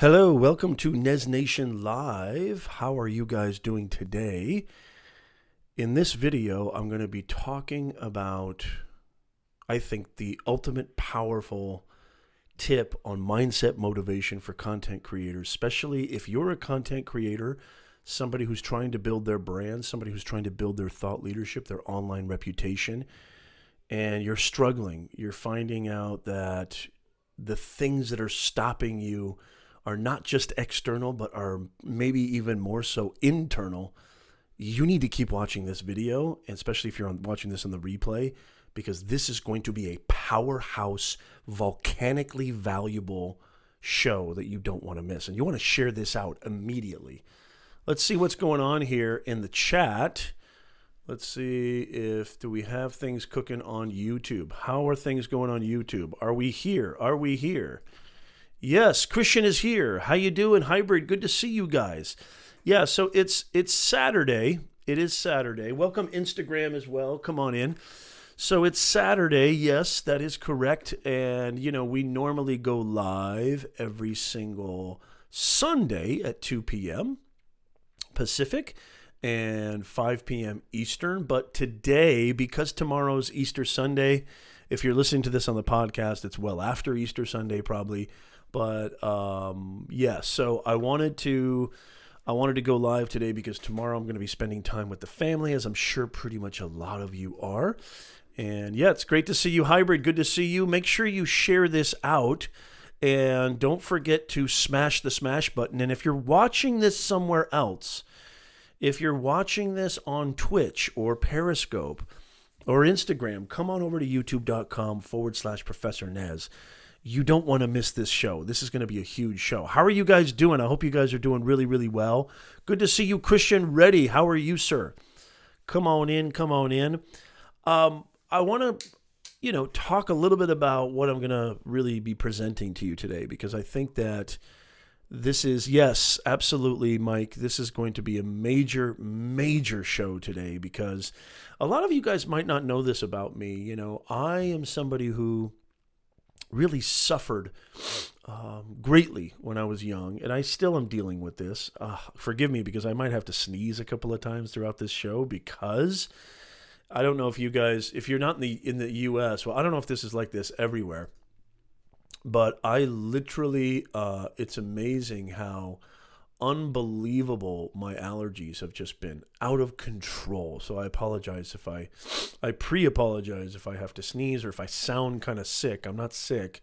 Hello, welcome to Nez Nation Live. How are you guys doing today? In this video, I'm going to be talking about, I think, the ultimate powerful tip on mindset motivation for content creators, especially if you're a content creator, somebody who's trying to build their brand, somebody who's trying to build their thought leadership, their online reputation, and you're struggling. You're finding out that the things that are stopping you are not just external, but are maybe even more so internal. You need to keep watching this video, and especially if you're watching this on the replay, because this is going to be a powerhouse, volcanically valuable show that you don't want to miss. And you want to share this out immediately. Let's see what's going on here in the chat. Let's see do we have things cooking on YouTube? How are things going on YouTube? Are we here? Are we here? Yes, Christian is here. How you doing, Hybrid? Good to see you guys. Yeah, so it's Saturday. It is Saturday. Welcome Instagram as well. Come on in. So it's Saturday. Yes, that is correct. And, we normally go live every single Sunday at 2 p.m. Pacific and 5 p.m. Eastern. But today, because tomorrow's Easter Sunday, if you're listening to this on the podcast, it's well after Easter Sunday probably. But so I wanted to go live today because tomorrow I'm going to be spending time with the family, as I'm sure pretty much a lot of you are. And yeah, it's great to see you, Hybrid. Good to see you. Make sure you share this out, and don't forget to smash the smash button. And if you're watching this somewhere else, if you're watching this on Twitch or Periscope or Instagram, come on over to youtube.com/Professor Nez. You don't want to miss this show. This is going to be a huge show. How are you guys doing? I hope you guys are doing really, really well. Good to see you, Christian Reddy. How are you, sir? Come on in. Come on in. I want to, talk a little bit about what I'm going to really be presenting to you today, because I think that this is, yes, absolutely, Mike. This is going to be a major, major show today, because a lot of you guys might not know this about me. I am somebody who really suffered greatly when I was young, and I still am dealing with this. Forgive me, because I might have to sneeze a couple of times throughout this show, because I don't know if you guys, if you're not in the U.S., well, I don't know if this is like this everywhere, but I literally, it's amazing how unbelievable my allergies have just been, out of control. So I apologize I pre-apologize if I have to sneeze or if I sound kind of sick. I'm not sick.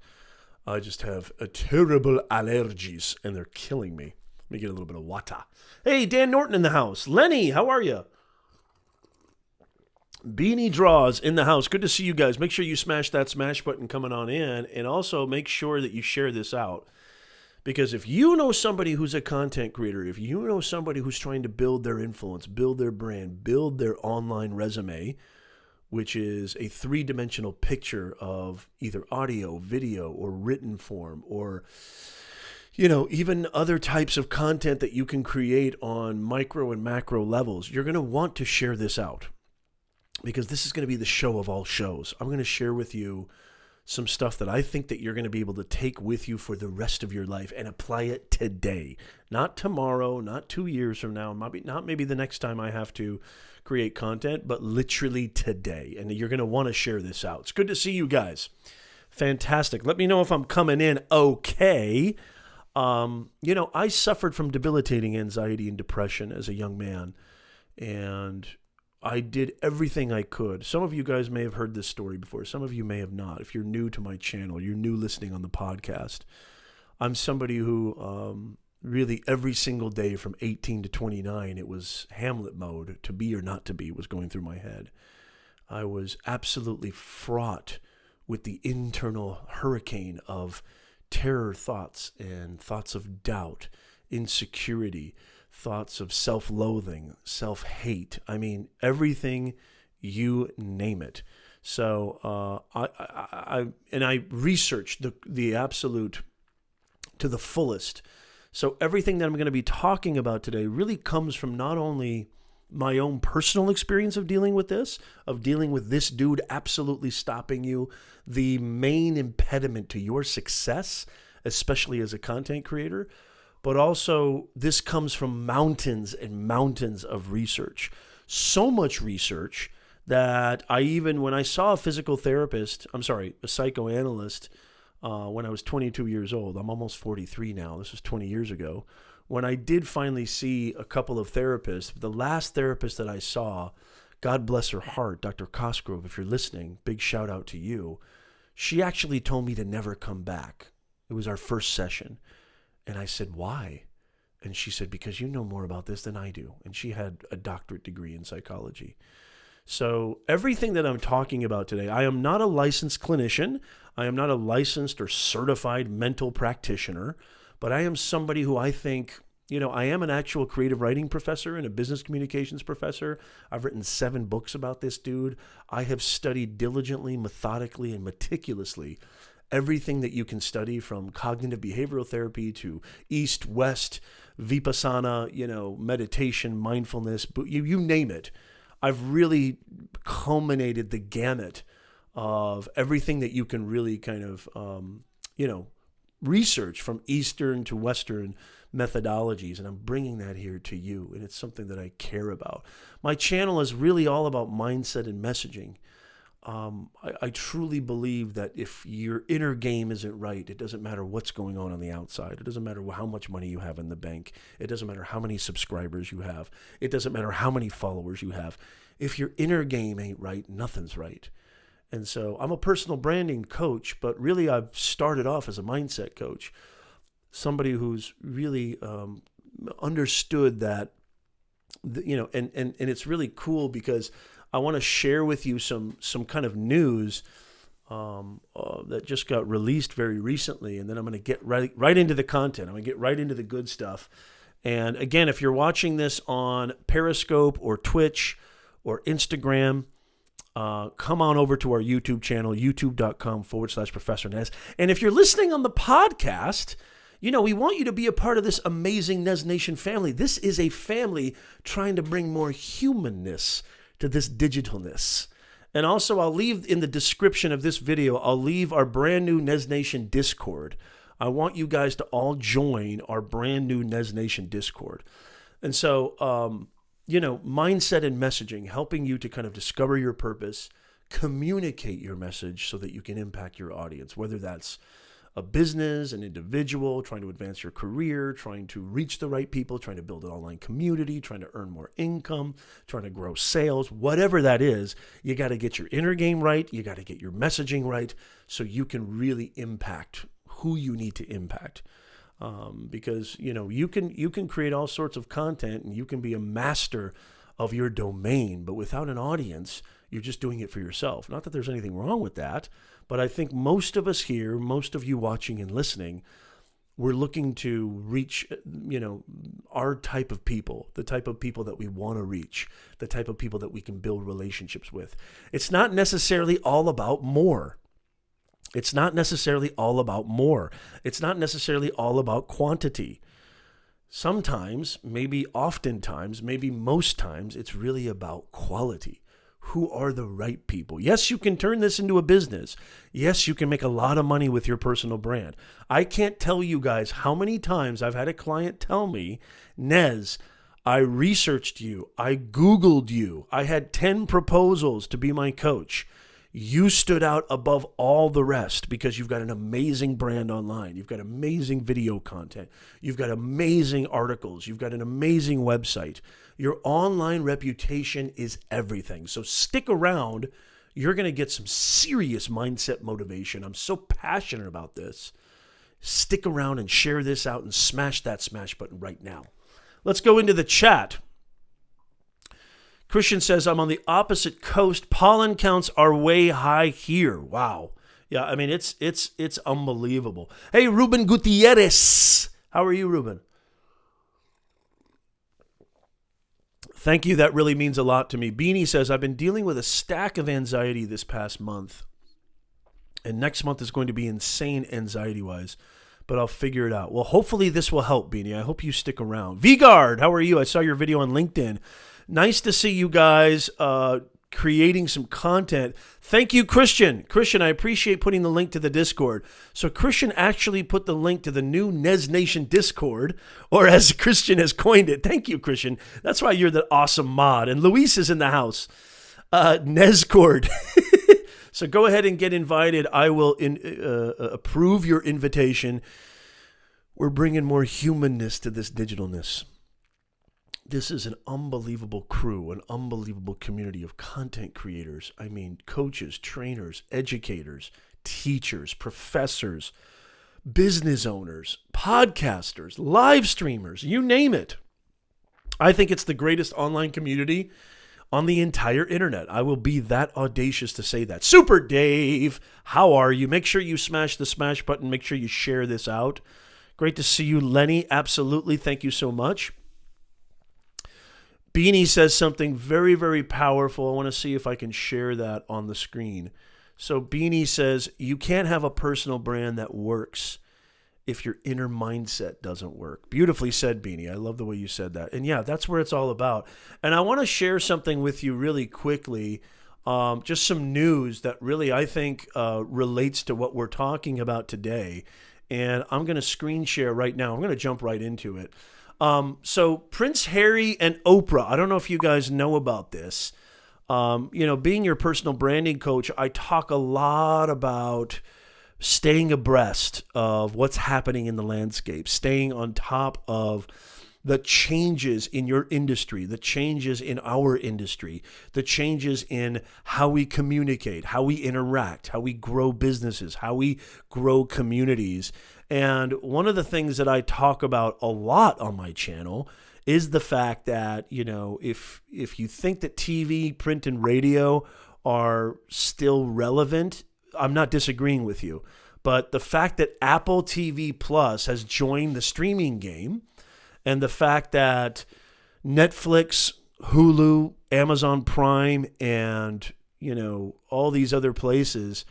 I just have a terrible allergies, and they're killing me. Let me get a little bit of water. Hey, Dan Norton in the house. Lenny, how are you? Beanie Draws in the house. Good to see you guys. Make sure you smash that smash button coming on in, and also make sure that you share this out. Because if you know somebody who's a content creator, if you know somebody who's trying to build their influence, build their brand, build their online resume, which is a three-dimensional picture of either audio, video, or written form, or even other types of content that you can create on micro and macro levels, you're going to want to share this out, because this is going to be the show of all shows. I'm going to share with you some stuff that I think that you're going to be able to take with you for the rest of your life and apply it today. Not tomorrow, not 2 years from now, not maybe the next time I have to create content, but literally today. And you're going to want to share this out. It's good to see you guys. Fantastic. Let me know if I'm coming in okay. I suffered from debilitating anxiety and depression as a young man, and I did everything I could. Some of you guys may have heard this story before. Some of you may have not. If you're new to my channel, you're new listening on the podcast, I'm somebody who really every single day from 18 to 29, it was Hamlet mode. To be or not to be was going through my head. I was absolutely fraught with the internal hurricane of terror thoughts and thoughts of doubt, insecurity, thoughts of self-loathing, self-hate. I mean, everything, you name it. So I researched the absolute to the fullest. So everything that I'm going to be talking about today really comes from not only my own personal experience of dealing with this dude absolutely stopping you, the main impediment to your success especially as a content creator. But also, this comes from mountains and mountains of research. So much research that when I saw a psychoanalyst, when I was 22 years old, I'm almost 43 now, this was 20 years ago, when I did finally see a couple of therapists, the last therapist that I saw, God bless her heart, Dr. Cosgrove, if you're listening, big shout out to you, she actually told me to never come back. It was our first session. And I said, why? And she said, because you know more about this than I do. And she had a doctorate degree in psychology. So everything that I'm talking about today, I am not a licensed clinician. I am not a licensed or certified mental practitioner, but I am somebody who I think, I am an actual creative writing professor and a business communications professor. I've written 7 books about this dude. I have studied diligently, methodically, and meticulously everything that you can study, from cognitive behavioral therapy to East, West, Vipassana, meditation, mindfulness, you name it. I've really culminated the gamut of everything that you can really kind of, research from Eastern to Western methodologies, and I'm bringing that here to you, and it's something that I care about. My channel is really all about mindset and messaging. I truly believe that if your inner game isn't right, it doesn't matter what's going on the outside. It doesn't matter how much money you have in the bank. It doesn't matter how many subscribers you have. It doesn't matter how many followers you have. If your inner game ain't right, nothing's right. And so I'm a personal branding coach, but really I've started off as a mindset coach, somebody who's really understood that, and it's really cool because I want to share with you some kind of news that just got released very recently, and then I'm going to get right into the content. I'm going to get right into the good stuff. And again, if you're watching this on Periscope or Twitch or Instagram, come on over to our YouTube channel, youtube.com/Professor Nez. And if you're listening on the podcast, we want you to be a part of this amazing Nez Nation family. This is a family trying to bring more humanness to this digitalness. And also, I'll leave in the description of this video, I'll leave our brand new Nez Nation Discord. I want you guys to all join our brand new Nez Nation Discord. And so, mindset and messaging, helping you to kind of discover your purpose, communicate your message so that you can impact your audience, whether that's a business, an individual, trying to advance your career, trying to reach the right people, trying to build an online community, trying to earn more income, trying to grow sales, whatever that is, you got to get your inner game right. You got to get your messaging right so you can really impact who you need to impact. Because, you can create all sorts of content and you can be a master of your domain, but without an audience, you're just doing it for yourself. Not that there's anything wrong with that, but I think most of us here, most of you watching and listening, we're looking to reach, our type of people, the type of people that we want to reach, the type of people that we can build relationships with. It's not necessarily all about more. It's not necessarily all about more. It's not necessarily all about quantity. Sometimes, maybe oftentimes, maybe most times, it's really about quality. Who are the right people? Yes, you can turn this into a business. Yes, you can make a lot of money with your personal brand. I can't tell you guys how many times I've had a client tell me, Nez, I researched you. I Googled you. I had 10 proposals to be my coach. You stood out above all the rest because you've got an amazing brand online. You've got amazing video content. You've got amazing articles. You've got an amazing website. Your online reputation is everything. So stick around. You're going to get some serious mindset motivation. I'm so passionate about this. Stick around and share this out and smash that smash button right now. Let's go into the chat. Christian says, I'm on the opposite coast. Pollen counts are way high here. Wow. Yeah, I mean, it's unbelievable. Hey, Ruben Gutierrez. How are you, Ruben? Thank you. That really means a lot to me. Beanie says, I've been dealing with a stack of anxiety this past month. And next month is going to be insane anxiety-wise. But I'll figure it out. Well, hopefully this will help, Beanie. I hope you stick around. Vigard, how are you? I saw your video on LinkedIn. Nice to see you guys creating some content. Thank you, Christian. Christian, I appreciate putting the link to the Discord. So Christian actually put the link to the new Nez Nation Discord, or as Christian has coined it. Thank you, Christian. That's why you're the awesome mod. And Luis is in the house. Nezcord. So go ahead and get invited. I will approve your invitation. We're bringing more humanness to this digitalness. This is an unbelievable crew, an unbelievable community of content creators. I mean, coaches, trainers, educators, teachers, professors, business owners, podcasters, live streamers, you name it. I think it's the greatest online community on the entire internet. I will be that audacious to say that. Super Dave, how are you? Make sure you smash the smash button. Make sure you share this out. Great to see you, Lenny. Absolutely. Thank you so much. Beanie says something very, very powerful. I want to see if I can share that on the screen. So Beanie says, you can't have a personal brand that works if your inner mindset doesn't work. Beautifully said, Beanie. I love the way you said that. And yeah, that's where it's all about. And I want to share something with you really quickly. Just some news that really, I think, relates to what we're talking about today. And I'm going to screen share right now. I'm going to jump right into it. So Prince Harry and Oprah, I don't know if you guys know about this. Being your personal branding coach, I talk a lot about staying abreast of what's happening in the landscape, staying on top of the changes in your industry, the changes in our industry, the changes in how we communicate, how we interact, how we grow businesses, how we grow communities. And one of the things that I talk about a lot on my channel is the fact that, if you think that TV, print, and radio are still relevant, I'm not disagreeing with you. But the fact that Apple TV Plus has joined the streaming game, and the fact that Netflix, Hulu, Amazon Prime, and, all these other places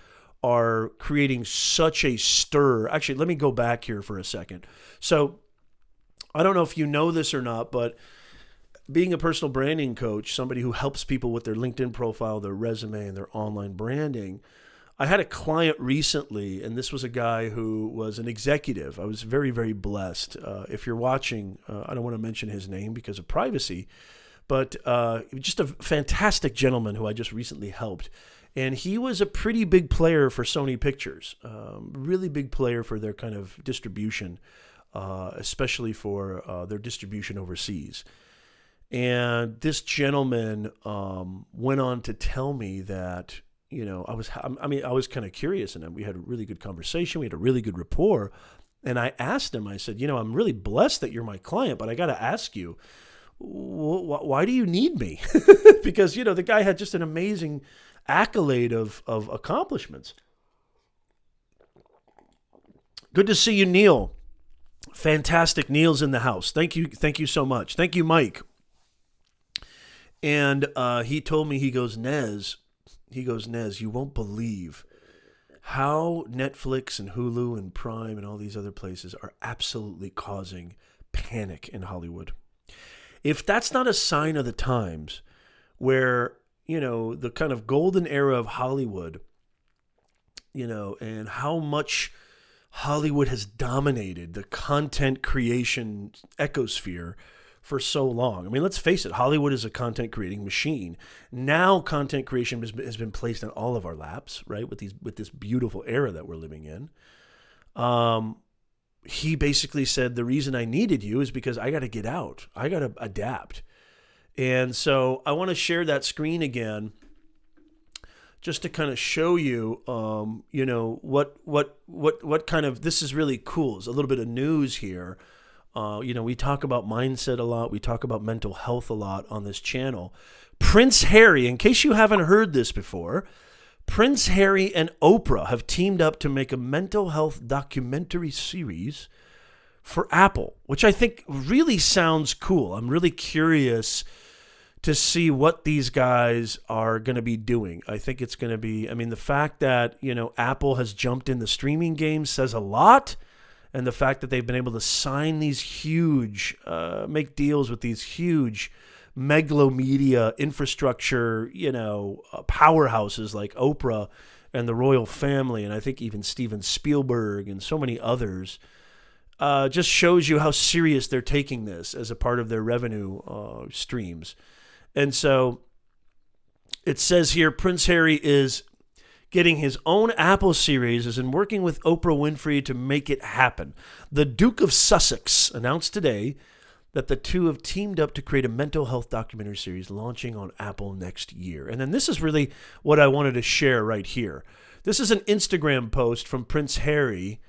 are creating such a stir. Actually, let me go back here for a second. So I don't know if you know this or not, but being a personal branding coach, somebody who helps people with their LinkedIn profile, their resume, and their online branding, I had a client recently, and this was a guy who was an executive. I was very, very blessed. If you're watching, I don't want to mention his name because of privacy, but just a fantastic gentleman who I just recently helped. And he was a pretty big player for Sony Pictures, really big player for their kind of distribution, especially for their distribution overseas. And this gentleman went on to tell me that, I was kind of curious, and we had a really good conversation. We had a really good rapport. And I asked him, I said, I'm really blessed that you're my client, but I got to ask you, why do you need me? Because, the guy had just an amazing accolade of accomplishments. Good to see you, Neil. Fantastic. Neil's in the house. Thank you so much. Thank you, Mike. And he told me, he goes, Nez, you won't believe how Netflix and Hulu and Prime and all these other places are absolutely causing panic in Hollywood. If that's not a sign of the times where, the kind of golden era of Hollywood, and how much Hollywood has dominated the content creation ecosphere for so long. I mean, let's face it, Hollywood is a content creating machine. Now content creation has been placed in all of our laps, right? With this beautiful era that we're living in. He basically said, the reason I needed you is because I got to get out. I got to adapt. And so I want to share that screen again just to kind of show you, what kind of, this is really cool. It's a little bit of news here. We talk about mindset a lot. We talk about mental health a lot on this channel. Prince Harry, in case you haven't heard this before, Prince Harry and Oprah have teamed up to make a mental health documentary series for Apple, which I think really sounds cool. I'm really curious to see what these guys are going to be doing. I think it's going to be, the fact that, Apple has jumped in the streaming game says a lot. And the fact that they've been able to sign these huge, make deals with these huge megalomedia infrastructure, powerhouses like Oprah and the royal family, and I think even Steven Spielberg and so many others, just shows you how serious they're taking this as a part of their revenue streams. And so it says here, Prince Harry is getting his own Apple series and working with Oprah Winfrey to make it happen. The Duke of Sussex announced today that the two have teamed up to create a mental health documentary series launching on Apple next year. And then this is really what I wanted to share right here. This is an Instagram post from Prince Harry,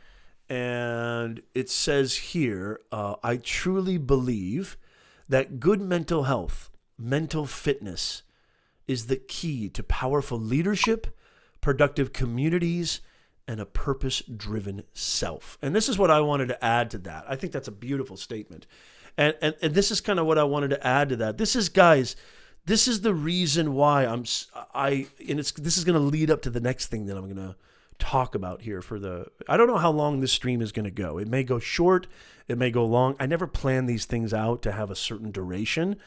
and it says here, I truly believe that good mental health, mental fitness is the key to powerful leadership, productive communities, and a purpose-driven self. And this is what I wanted to add to that. I think that's a beautiful statement. And this is kind of what I wanted to add to that. This is, guys, this is the reason why this is going to lead up to the next thing that I'm going to talk about here I don't know how long this stream is going to go. It may go short, it may go long. I never plan these things out to have a certain duration.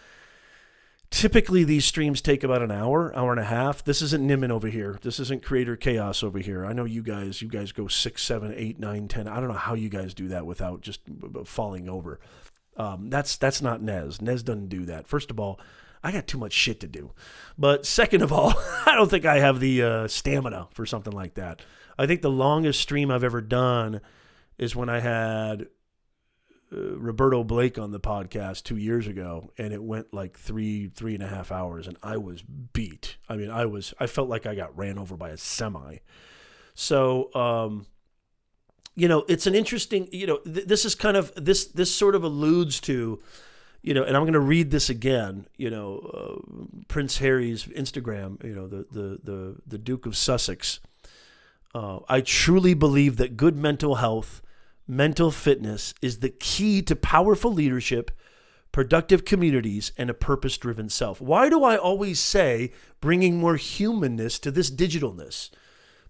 Typically, these streams take about an hour and a half. This isn't Nimin over here. This isn't Creator Chaos over here. I know you guys go 6, 7, 8, 9, 10. I don't know how you guys do that without just falling over. That's not Nez. Nez doesn't do that. First of all, I got too much shit to do. But second of all, I don't think I have the stamina for something like that. I think the longest stream I've ever done is when I had Roberto Blake on the podcast 2 years ago, and it went like 3.5 hours, and I was beat. I mean, I felt like I got ran over by a semi. So, it's an interesting, this is kind of, this sort of alludes to, and I'm going to read this again, Prince Harry's Instagram, the Duke of Sussex. I truly believe that good mental health, mental fitness is the key to powerful leadership, productive communities, and a purpose-driven self. Why do I always say bringing more humanness to this digitalness?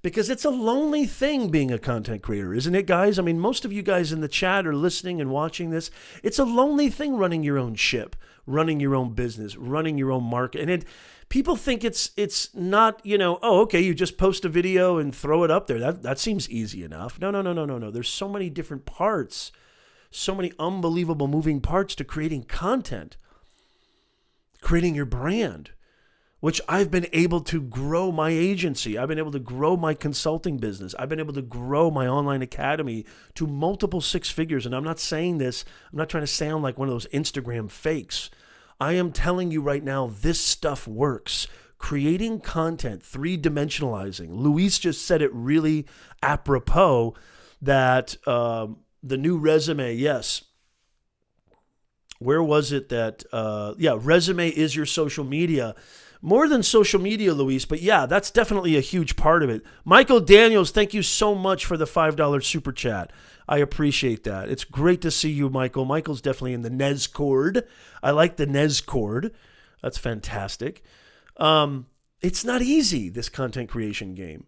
Because it's a lonely thing being a content creator, isn't it, guys? I mean, most of you guys in the chat are listening and watching this. It's a lonely thing running your own ship, running your own business, running your own market. And people think it's not, okay, you just post a video and throw it up there. That seems easy enough. No. There's so many different parts, so many unbelievable moving parts to creating content, creating your brand, which I've been able to grow my agency. I've been able to grow my consulting business. I've been able to grow my online academy to multiple 6 figures. And I'm not saying this, I'm not trying to sound like one of those Instagram fakes. I am telling you right now, this stuff works. Creating content, 3-dimensionalizing. Luis just said it really apropos that the new resume, yes. Where was it that, resume is your social media. More than social media, Luis, but yeah, that's definitely a huge part of it. Michael Daniels, thank you so much for the $5 super chat. I appreciate that. It's great to see you, Michael. Michael's definitely in the Nez chord. I like the Nez chord. That's fantastic. It's not easy, this content creation game,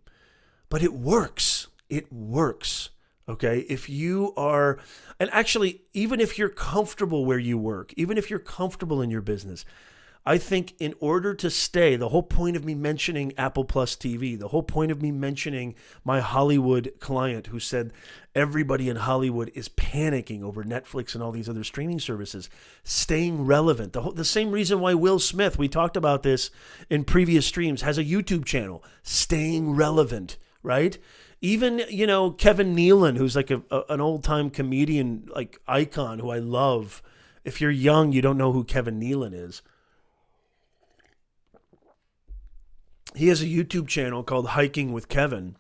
but it works. It works. Okay, if you are, and actually, even if you're comfortable where you work, even if you're comfortable in your business, I think in order to stay, the whole point of me mentioning Apple Plus TV, the whole point of me mentioning my Hollywood client who said everybody in Hollywood is panicking over Netflix and all these other streaming services, staying relevant. The same reason why Will Smith, we talked about this in previous streams, has a YouTube channel, staying relevant, right? Even, Kevin Nealon, who's like an old-time comedian, like icon who I love. If you're young, you don't know who Kevin Nealon is. He has a YouTube channel called Hiking with Kevin,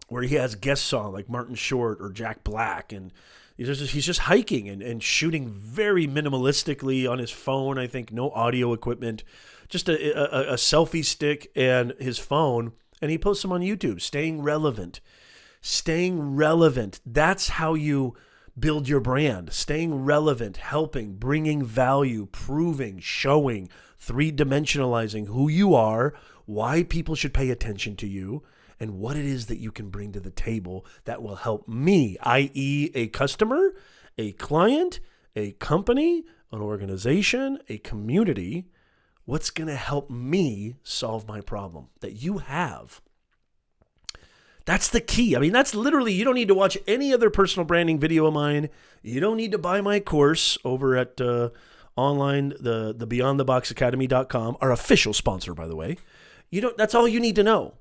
where he has guests on like Martin Short or Jack Black, and he's just hiking and shooting very minimalistically on his phone. I think no audio equipment, just a selfie stick and his phone, and he posts them on YouTube. Staying relevant. That's how you build your brand. Staying relevant, helping, bringing value, proving, showing, 3-dimensionalizing who you are, why people should pay attention to you, and what it is that you can bring to the table that will help me, i.e. a customer, a client, a company, an organization, a community, what's going to help me solve my problem that you have. That's the key. I mean, that's literally, you don't need to watch any other personal branding video of mine. You don't need to buy my course over at online, the beyondtheboxacademy.com, our official sponsor, by the way. That's all you need to know.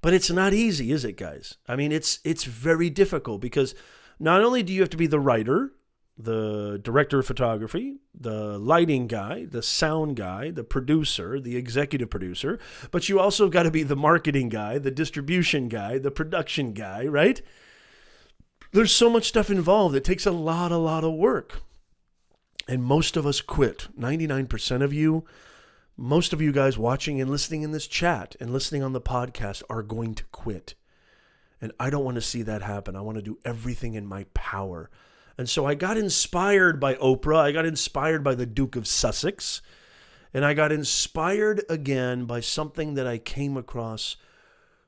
But it's not easy, is it, guys? I mean, it's very difficult because not only do you have to be the writer, the director of photography, the lighting guy, the sound guy, the producer, the executive producer, but you also got to be the marketing guy, the distribution guy, the production guy, right? There's so much stuff involved. It takes a lot of work. And most of us quit. 99% of you, most of you guys watching and listening in this chat and listening on the podcast are going to quit. And I don't want to see that happen. I want to do everything in my power. And so I got inspired by Oprah. I got inspired by the Duke of Sussex. And I got inspired again by something that I came across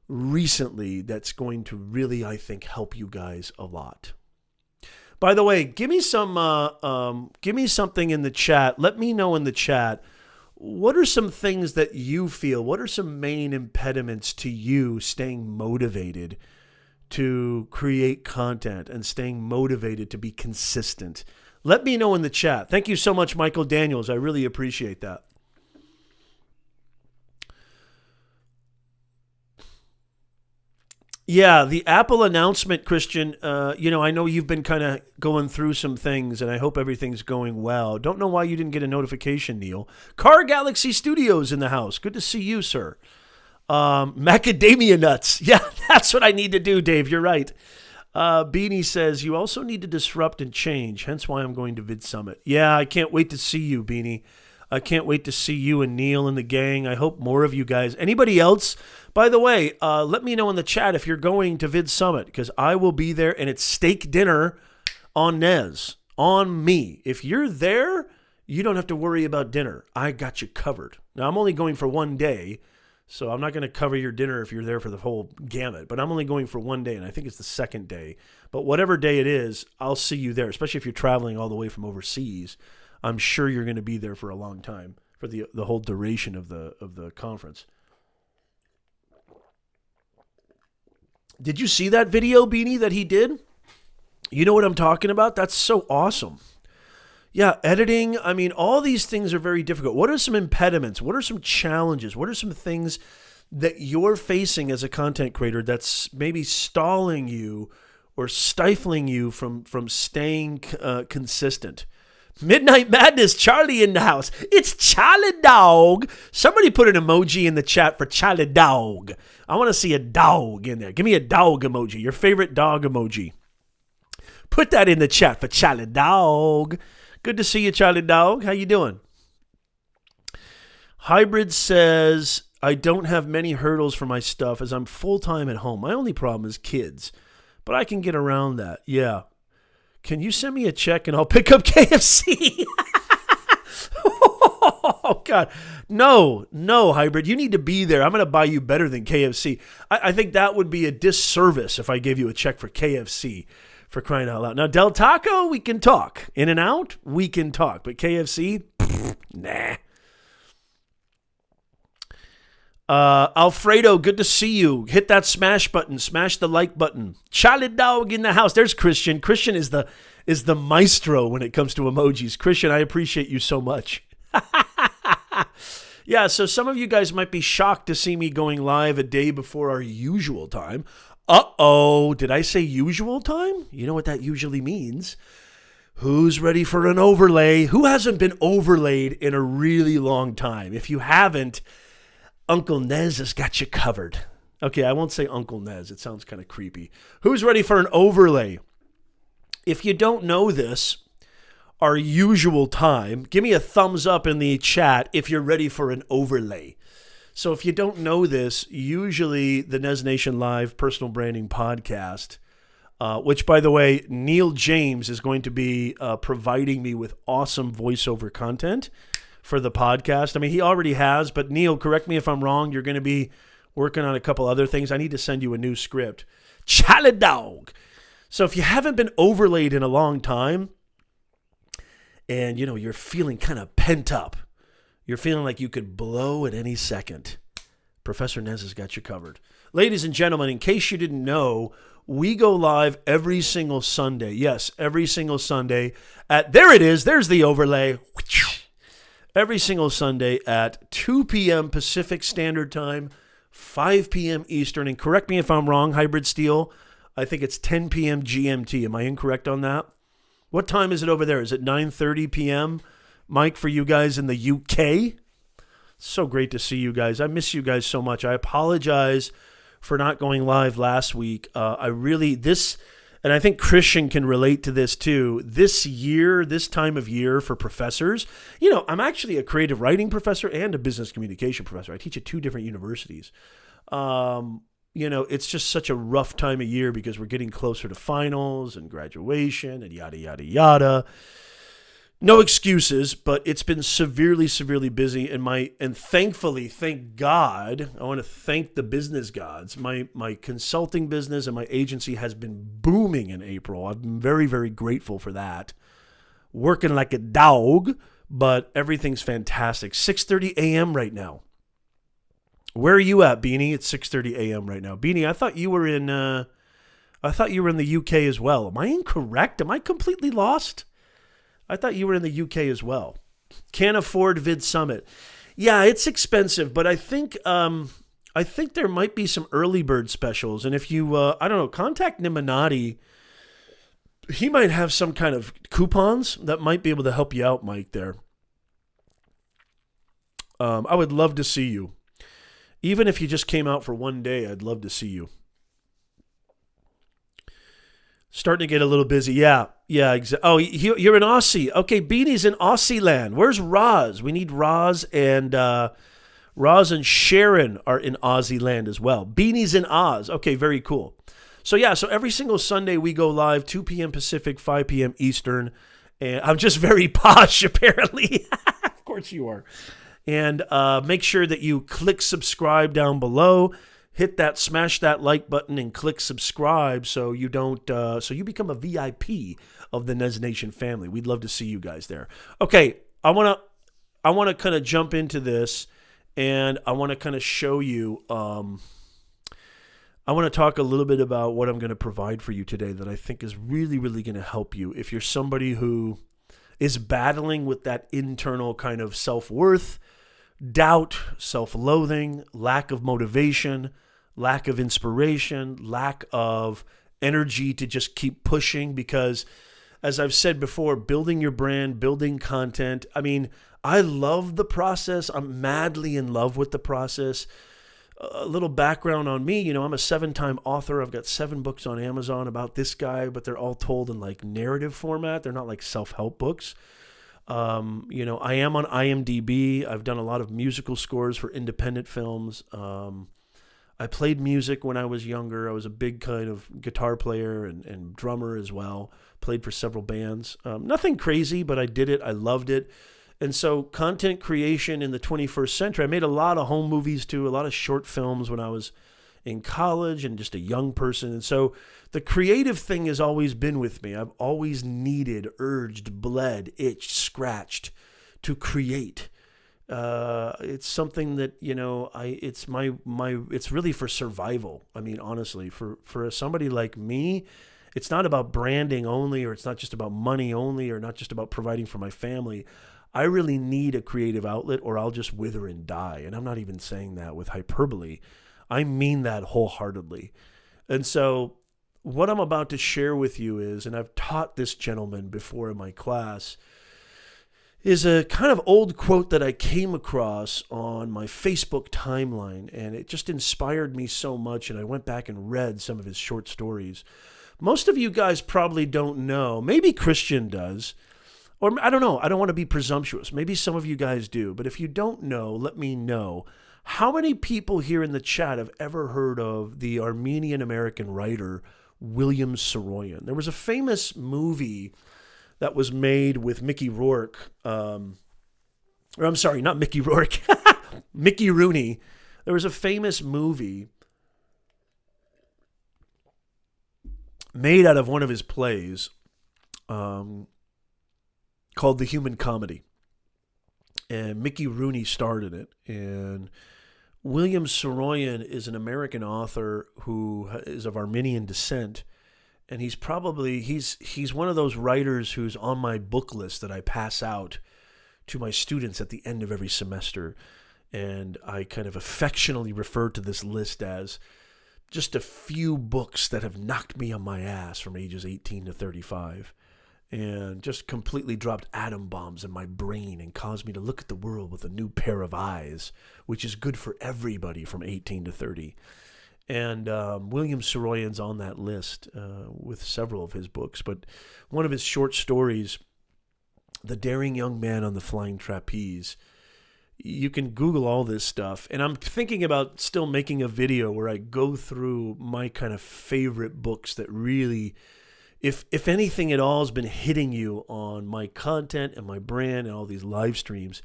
recently that's going to really, I think, help you guys a lot. By the way, give me something in the chat. Let me know in the chat, what are some things that you feel, what are some main impediments to you staying motivated to create content and staying motivated to be consistent? Let me know in the chat. Thank you so much, Michael Daniels. I really appreciate that. Yeah, the Apple announcement, Christian, I know you've been kind of going through some things, and I hope everything's going well. Don't know why you didn't get a notification, Neil. Car Galaxy Studios in the house. Good to see you, sir. Macadamia nuts. Yeah, that's what I need to do, Dave. You're right. Beanie says, you also need to disrupt and change, hence why I'm going to Vid Summit. Yeah, I can't wait to see you, Beanie. I can't wait to see you and Neil and the gang. I hope more of you guys. Anybody else? By the way, let me know in the chat if you're going to Vid Summit, because I will be there, and it's steak dinner on Nez, on me. If you're there, you don't have to worry about dinner. I got you covered. Now, I'm only going for one day, so I'm not going to cover your dinner if you're there for the whole gamut, but I'm only going for one day, and I think it's the second day. But whatever day it is, I'll see you there, especially if you're traveling all the way from overseas. I'm sure you're going to be there for a long time, for the whole duration of the conference. Did you see that video, Beanie, that he did? You know what I'm talking about? That's so awesome. Yeah, editing, I mean, all these things are very difficult. What are some impediments? What are some challenges? What are some things that you're facing as a content creator that's maybe stalling you or stifling you from staying consistent? Midnight Madness, Charlie in the house. It's Charlie Dog. Somebody put an emoji in the chat for Charlie Dog. I want to see a dog in there. Give me a dog emoji, your favorite dog emoji. Put that in the chat for Charlie Dog. Good to see you, Charlie Dog. How you doing? Hybrid says, I don't have many hurdles for my stuff as I'm full-time at home. My only problem is kids, but I can get around that. Yeah. Can you send me a check and I'll pick up KFC? Oh, God. No, Hybrid. You need to be there. I'm going to buy you better than KFC. I think that would be a disservice if I gave you a check for KFC, for crying out loud. Now, Del Taco, we can talk. In and Out, we can talk. But KFC, nah. Alfredo, good to see you. Hit that smash button. Smash the like button. Charlie Dog in the house. There's Christian. Christian is the maestro when it comes to emojis. Christian, I appreciate you so much. Yeah, so some of you guys might be shocked to see me going live a day before our usual time. Uh-oh, did I say usual time? You know what that usually means. Who's ready for an overlay? Who hasn't been overlaid in a really long time? If you haven't, Uncle Nez has got you covered. Okay, I won't say Uncle Nez. It sounds kind of creepy. Who's ready for an overlay? If you don't know this, our usual time, give me a thumbs up in the chat if you're ready for an overlay. So if you don't know this, usually the Nez Nation Live Personal Branding Podcast, which, by the way, Neil James is going to be providing me with awesome voiceover content for the podcast. I mean, he already has, but Neil, correct me if I'm wrong. You're going to be working on a couple other things. I need to send you a new script. Charlie Dog. So if you haven't been overlaid in a long time, and you're feeling kind of pent up. You're feeling like you could blow at any second. Professor Nez has got you covered. Ladies and gentlemen, in case you didn't know, we go live every single Sunday. Yes, every single Sunday there it is. There's the overlay. Every single Sunday at 2 p.m. Pacific Standard Time, 5 p.m. Eastern. And correct me if I'm wrong, Hybrid Steel. I think it's 10 p.m. GMT. Am I incorrect on that? What time is it over there? Is it 9:30 p.m., Mike, for you guys in the UK? So great to see you guys. I miss you guys so much. I apologize for not going live last week. And I think Christian can relate to this too. This time of year for professors, I'm actually a creative writing professor and a business communication professor. I teach at 2 different universities. It's just such a rough time of year because we're getting closer to finals and graduation and yada, yada, yada. No excuses, but it's been severely, severely busy. And thankfully, thank God, I want to thank the business gods. My consulting business and my agency has been booming in April. I've been very, very grateful for that. Working like a dog, but everything's fantastic. 6:30 a.m. right now. Where are you at, Beanie? It's 6:30 a.m. right now. Beanie, I thought you were in the UK as well. Am I incorrect? Am I completely lost? I thought you were in the UK as well. Can't afford Vid Summit. Yeah, it's expensive, but I think there might be some early bird specials. And if you, contact Niminati. He might have some kind of coupons that might be able to help you out, Mike, there. I would love to see you. Even if you just came out for one day, I'd love to see you. Starting to get a little busy. Yeah, exactly. Oh, you're in Aussie. Okay, Beanie's in Aussie land. Where's Roz? We need Roz and Sharon are in Aussie land as well. Beanie's in Oz. Okay, very cool. So every single Sunday we go live, 2 p.m. Pacific, 5 p.m. Eastern. And I'm just very posh, apparently. Of course you are. And make sure that you click subscribe down below. Smash that like button and click subscribe so you become a VIP of the Nez Nation family. We'd love to see you guys there. Okay, I want to kind of jump into this, and I want to kind of show you. I want to talk a little bit about what I'm going to provide for you today that I think is really, really going to help you if you're somebody who is battling with that internal kind of self-worth, doubt, self-loathing, lack of motivation, lack of inspiration, lack of energy to just keep pushing. Because as I've said before, building your brand, building content, I love the process. I'm madly in love with the process. A little background on me, I'm a 7-time author. I've got 7 books on Amazon about this guy, but they're all told in like narrative format. They're not like self-help books. I am on IMDb. I've done a lot of musical scores for independent films. I played music when I was younger. I was a big kind of guitar player and drummer as well. Played for several bands. Nothing crazy, but I did it. I loved it. And so content creation in the 21st century, I made a lot of home movies too, a lot of short films when I was in college and just a young person. And so the creative thing has always been with me. I've always needed, urged, bled, itched, scratched to create. It's something that, it's really for survival. Honestly, for somebody like me, it's not about branding only, or it's not just about money only, or not just about providing for my family. I really need a creative outlet or I'll just wither and die. And I'm not even saying that with hyperbole. I mean that wholeheartedly. And so what I'm about to share with you is, and I've taught this gentleman before in my class, is a kind of old quote that I came across on my Facebook timeline. And it just inspired me so much. And I went back and read some of his short stories. Most of you guys probably don't know. Maybe Christian does. Or I don't know. I don't want to be presumptuous. Maybe some of you guys do. But if you don't know, let me know. How many people here in the chat have ever heard of the Armenian-American writer William Saroyan? There was a famous movie that was made with Mickey Rourke. Or I'm sorry, not Mickey Rourke. Mickey Rooney. There was a famous movie made out of one of his plays called called The Human Comedy. And Mickey Rooney starred in it. And William Saroyan is an American author who is of Armenian descent. And he's one of those writers who's on my book list that I pass out to my students at the end of every semester. And I kind of affectionately refer to this list as just a few books that have knocked me on my ass from ages 18 to 35 and just completely dropped atom bombs in my brain and caused me to look at the world with a new pair of eyes, which is good for everybody from 18 to 30. And William Saroyan's on that list with several of his books. But one of his short stories, The Daring Young Man on the Flying Trapeze, you can Google all this stuff. And I'm thinking about still making a video where I go through my kind of favorite books that really, if anything at all has been hitting you on my content and my brand and all these live streams,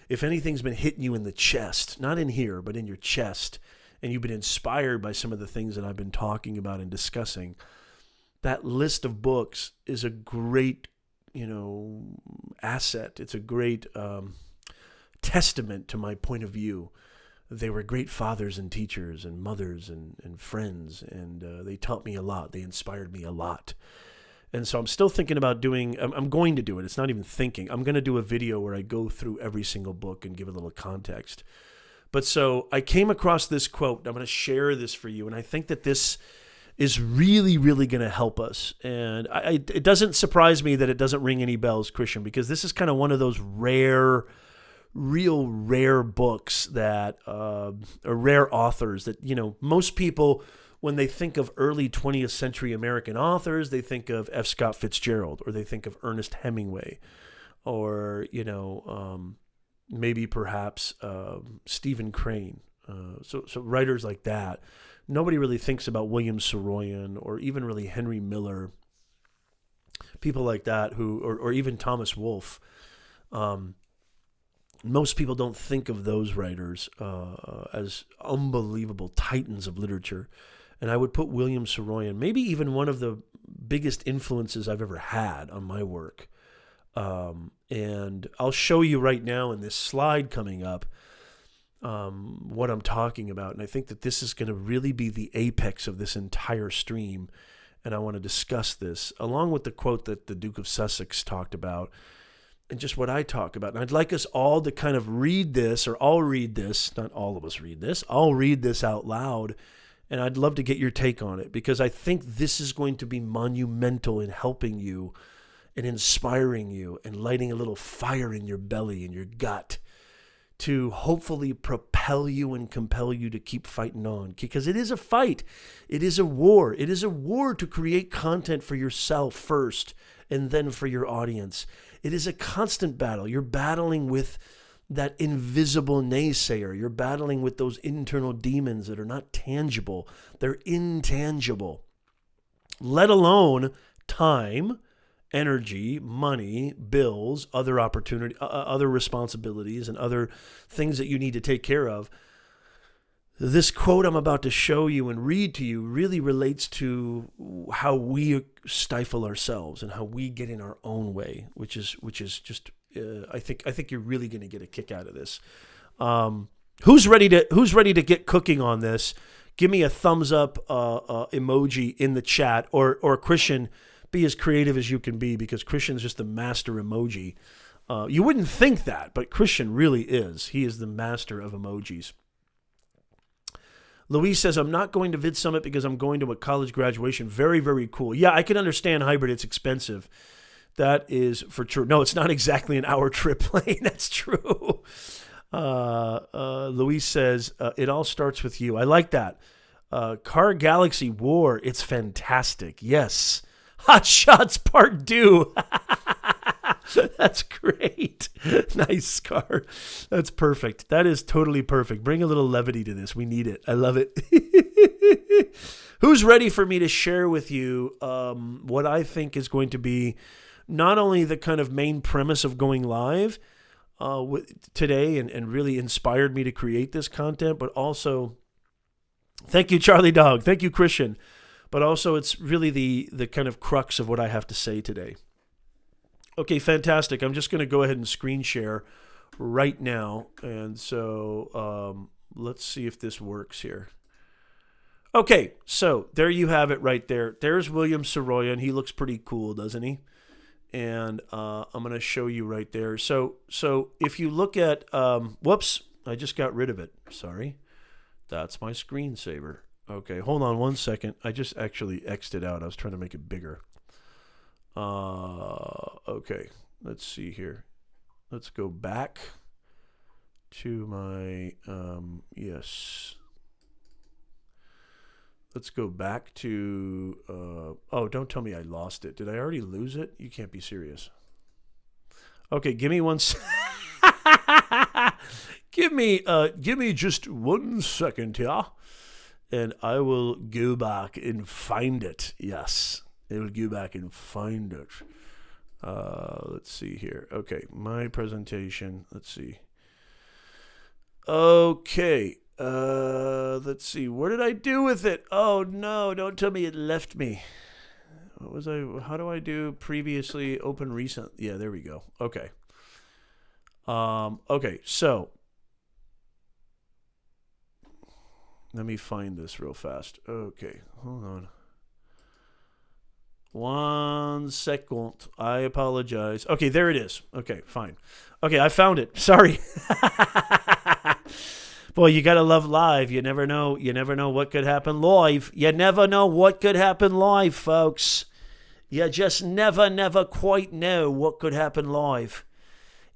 if anything's been hitting you in the chest, not in here, but in your chest, and you've been inspired by some of the things that I've been talking about and discussing, that list of books is a great, asset. It's a great testament to my point of view. They were great fathers and teachers and mothers and friends, and they taught me a lot. They inspired me a lot. And so I'm still thinking about I'm going to do it. It's not even thinking. I'm going to do a video where I go through every single book and give a little context. But so I came across this quote. I'm going to share this for you, and I think that this is really, really going to help us. And it doesn't surprise me that it doesn't ring any bells, Christian, because this is kind of one of those real rare books that are rare authors that, most people, when they think of early 20th century American authors, they think of F. Scott Fitzgerald, or they think of Ernest Hemingway, or, maybe perhaps Stephen Crane. So writers like that. Nobody really thinks about William Saroyan or even really Henry Miller, people like that or even Thomas Wolfe. Most people don't think of those writers as unbelievable titans of literature. And I would put William Saroyan, maybe even one of the biggest influences I've ever had on my work. And I'll show you right now in this slide coming up what I'm talking about. And I think that this is going to really be the apex of this entire stream. And I want to discuss this along with the quote that the Duke of Sussex talked about and just what I talk about. And I'd like us all to kind of read this, or I'll read this, not all of us read this. I'll read this out loud. And I'd love to get your take on it, because I think this is going to be monumental in helping you and inspiring you and lighting a little fire in your belly, in your gut, to hopefully propel you and compel you to keep fighting on. Because it is a fight. It is a war. It is a war to create content for yourself first and then for your audience. It is a constant battle. You're battling with that invisible naysayer. You're battling with those internal demons that are not tangible. They're intangible. Let alone time, energy, money, bills, other opportunity, other responsibilities, and other things that you need to take care of. This quote I'm about to show you and read to you really relates to how we stifle ourselves and how we get in our own way, which is just I think you're really going to get a kick out of this. Who's ready to get cooking on this? Give me a thumbs up emoji in the chat, or Christian, be as creative as you can be, because Christian's just the master emoji. You wouldn't think that, but Christian really is. He is the master of emojis. Louise says, I'm not going to Vid Summit because I'm going to a college graduation. Very, very cool. Yeah, I can understand hybrid. It's expensive. That is for true. No, it's not exactly an hour trip plane. That's true. Louise says, it all starts with you. I like that. Car Galaxy War. It's fantastic. Yes. Hot Shots Part 2. That's great. Nice, Scar. That's perfect. That is totally perfect. Bring a little levity to this. We need it. I love it. Who's ready for me to share with you what I think is going to be not only the kind of main premise of going live today and really inspired me to create this content, but also, thank you, Charlie Dog. Thank you, Christian. But also it's really the kind of crux of what I have to say today. Okay, fantastic. I'm just going to go ahead and screen share right now. And so let's see if this works here. Okay, so there you have it right there. There's William Saroyan. He looks pretty cool, doesn't he? And I'm going to show you right there. So if you look at, whoops, I just got rid of it. Sorry. That's my screensaver. Okay, hold on one second. I just actually X'd it out. I was trying to make it bigger. Okay, let's see here. Let's go back to my, yes. Let's go back to, oh, don't tell me I lost it. Did I already lose it? You can't be serious. Okay, give me one give me just 1 second here, and I will go back and find it. Yes, I will go back and find it. Let's see here. Okay, my presentation. Let's see. Okay. Let's see. What did I do with it? Oh no! Don't tell me it left me. What was I? How do I do previously? Open recent. Yeah, there we go. Okay. Okay. So let me find this real fast. Okay, hold on. 1 second. I apologize. Okay, there it is. Okay, fine. Okay, I found it. Sorry. Boy, you gotta love live. You never know. You never know what could happen live. You never know what could happen live, folks. You just never quite know what could happen live.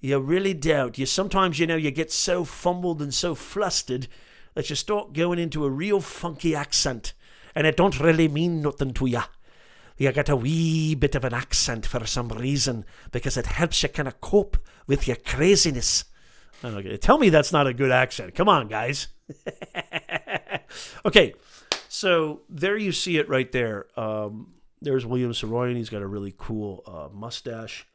You really don't. You sometimes, you get so fumbled and so flustered that you start going into a real funky accent, and it don't really mean nothing to you. You got a wee bit of an accent for some reason because it helps you kind of cope with your craziness. Okay, tell me that's not a good accent. Come on, guys. Okay, so there you see it right there. There's William Saroyan. He's got a really cool mustache.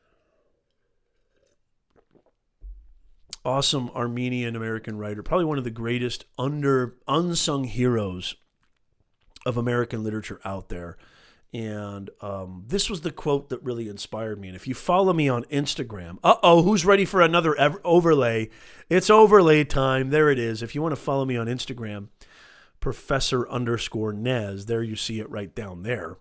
Awesome Armenian-American writer. Probably one of the greatest unsung heroes of American literature out there. And this was the quote that really inspired me. And if you follow me on Instagram, who's ready for another overlay? It's overlay time. There it is. If you want to follow me on Instagram, Professor_Nez, there you see it right down there.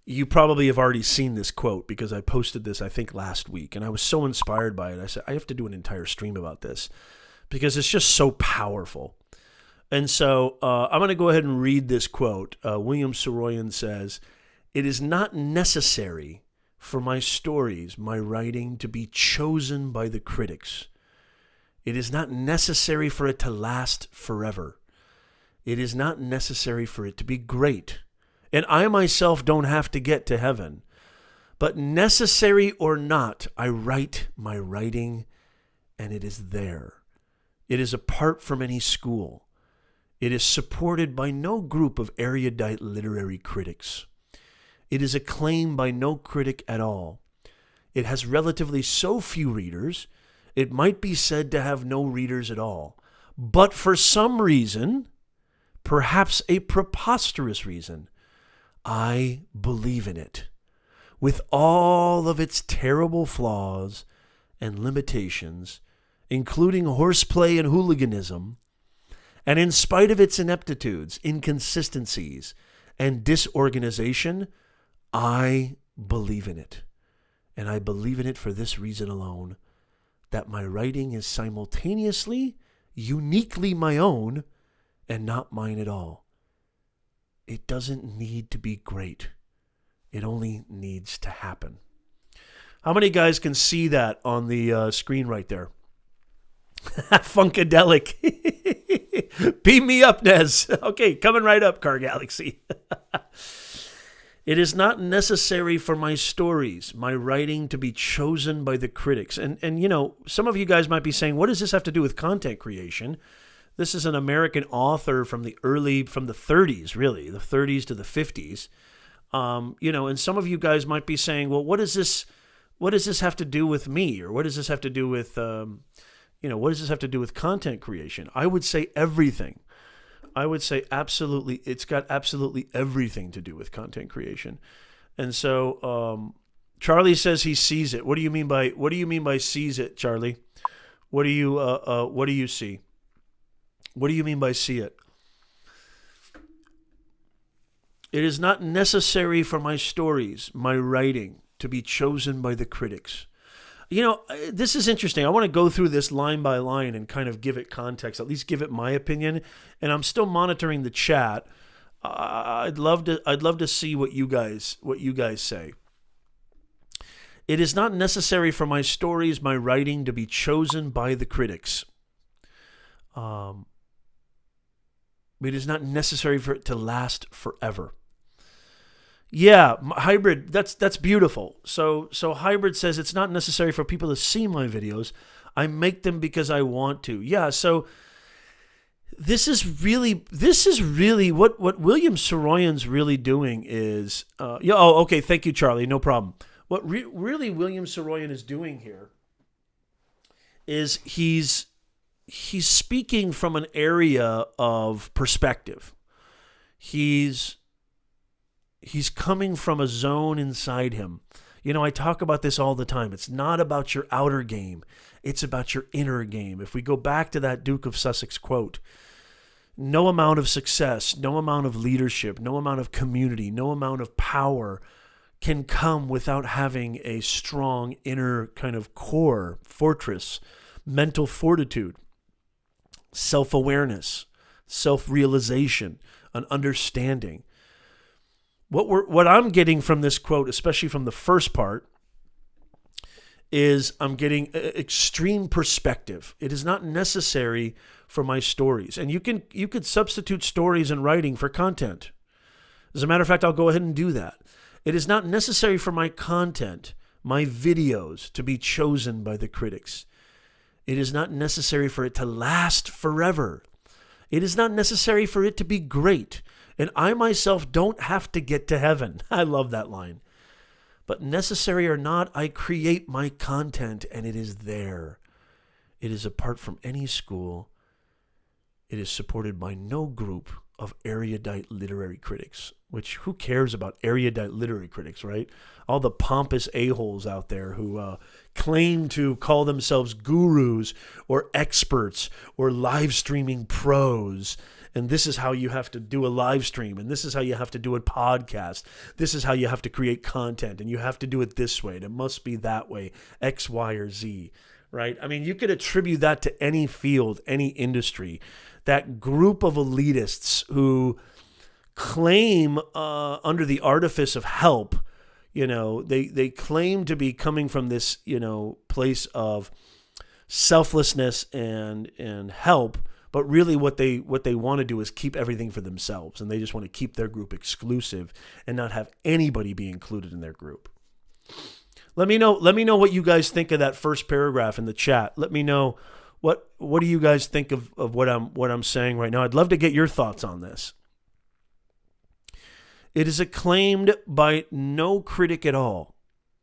You probably have already seen this quote because I posted this, I think, last week. And I was so inspired by it. I said, I have to do an entire stream about this because it's just so powerful. And so I'm going to go ahead and read this quote. William Saroyan says, "It is not necessary for my stories, my writing, to be chosen by the critics. It is not necessary for it to last forever. It is not necessary for it to be great. And I myself don't have to get to heaven. But necessary or not, I write my writing, and it is there. It is apart from any school. It is supported by no group of erudite literary critics. It is acclaimed by no critic at all. It has relatively so few readers, it might be said to have no readers at all. But for some reason, perhaps a preposterous reason, I believe in it, with all of its terrible flaws and limitations, including horseplay and hooliganism, and in spite of its ineptitudes, inconsistencies, and disorganization, I believe in it. And I believe in it for this reason alone, that my writing is simultaneously, uniquely my own, and not mine at all. It doesn't need to be great. It only needs to happen." How many guys can see that on the screen right there? Funkadelic. Beam me up, Nez. Okay, coming right up, Car Galaxy. "It is not necessary for my stories, my writing, to be chosen by the critics." And some of you guys might be saying, what does this have to do with content creation? This is an American author from the 30s, really, the 30s to the 50s. And some of you guys might be saying, well, what does this have to do with me? Or what does this have to do with, what does this have to do with content creation? I would say everything. I would say absolutely, it's got absolutely everything to do with content creation. And so Charlie says he sees it. What do you mean by sees it, Charlie? What do you see? What do you mean by see it? It is not necessary for my stories, my writing, to be chosen by the critics. You know, this is interesting. I want to go through this line by line and kind of give it context, at least give it my opinion. And I'm still monitoring the chat. I'd love to see what you guys say. It is not necessary for my stories, my writing, to be chosen by the critics. It is not necessary for it to last forever. Yeah, Hybrid, that's beautiful. So Hybrid says it's not necessary for people to see my videos. I make them because I want to. Yeah, so this is really what William Saroyan's really doing is okay, thank you, Charlie, no problem. What really William Saroyan is doing here is he's speaking from an area of perspective. He's coming from a zone inside him. You know, I talk about this all the time. It's not about your outer game. It's about your inner game. If we go back to that Duke of Sussex quote, no amount of success, no amount of leadership, no amount of community, no amount of power can come without having a strong inner kind of core, fortress, mental fortitude, self-awareness, self-realization, an understanding. What I'm getting from this quote, especially from the first part, is I'm getting extreme perspective. It is not necessary for my stories. And you could substitute stories and writing for content. As a matter of fact, I'll go ahead and do that. It is not necessary for my content, my videos, to be chosen by the critics. It is not necessary for it to last forever. It is not necessary for it to be great. And I myself don't have to get to heaven. I love that line. But necessary or not, I create my content and it is there. It is apart from any school. It is supported by no group of erudite literary critics, which who cares about erudite literary critics, right? All the pompous a-holes out there who claim to call themselves gurus or experts or live streaming pros. And this is how you have to do a live stream. And this is how you have to do a podcast. This is how you have to create content. And you have to do it this way. And it must be that way, X, Y, or Z, right? I mean, you could attribute that to any field, any industry. That group of elitists who claim under the artifice of help, you know, they claim to be coming from this, you know, place of selflessness and help. But really what they want to do is keep everything for themselves, and they just want to keep their group exclusive and not have anybody be included in their group. Let me know what you guys think of that first paragraph in the chat. Let me know what do you guys think of what I'm saying right now. I'd love to get your thoughts on this. It is acclaimed by no critic at all.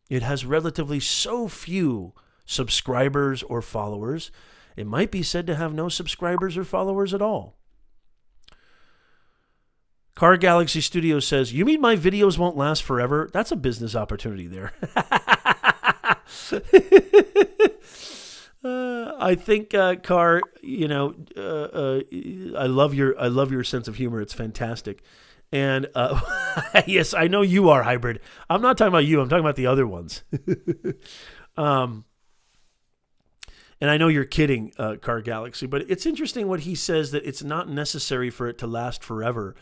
It has relatively so few subscribers or followers. It might be said to have no subscribers or followers at all. Car Galaxy Studio says, you mean my videos won't last forever? That's a business opportunity there. I think, Car, you know, I love your sense of humor. It's fantastic. And yes, I know you are, Hybrid. I'm not talking about you. I'm talking about the other ones. And I know you're kidding, Car Galaxy, but it's interesting what he says, that it's not necessary for it to last forever.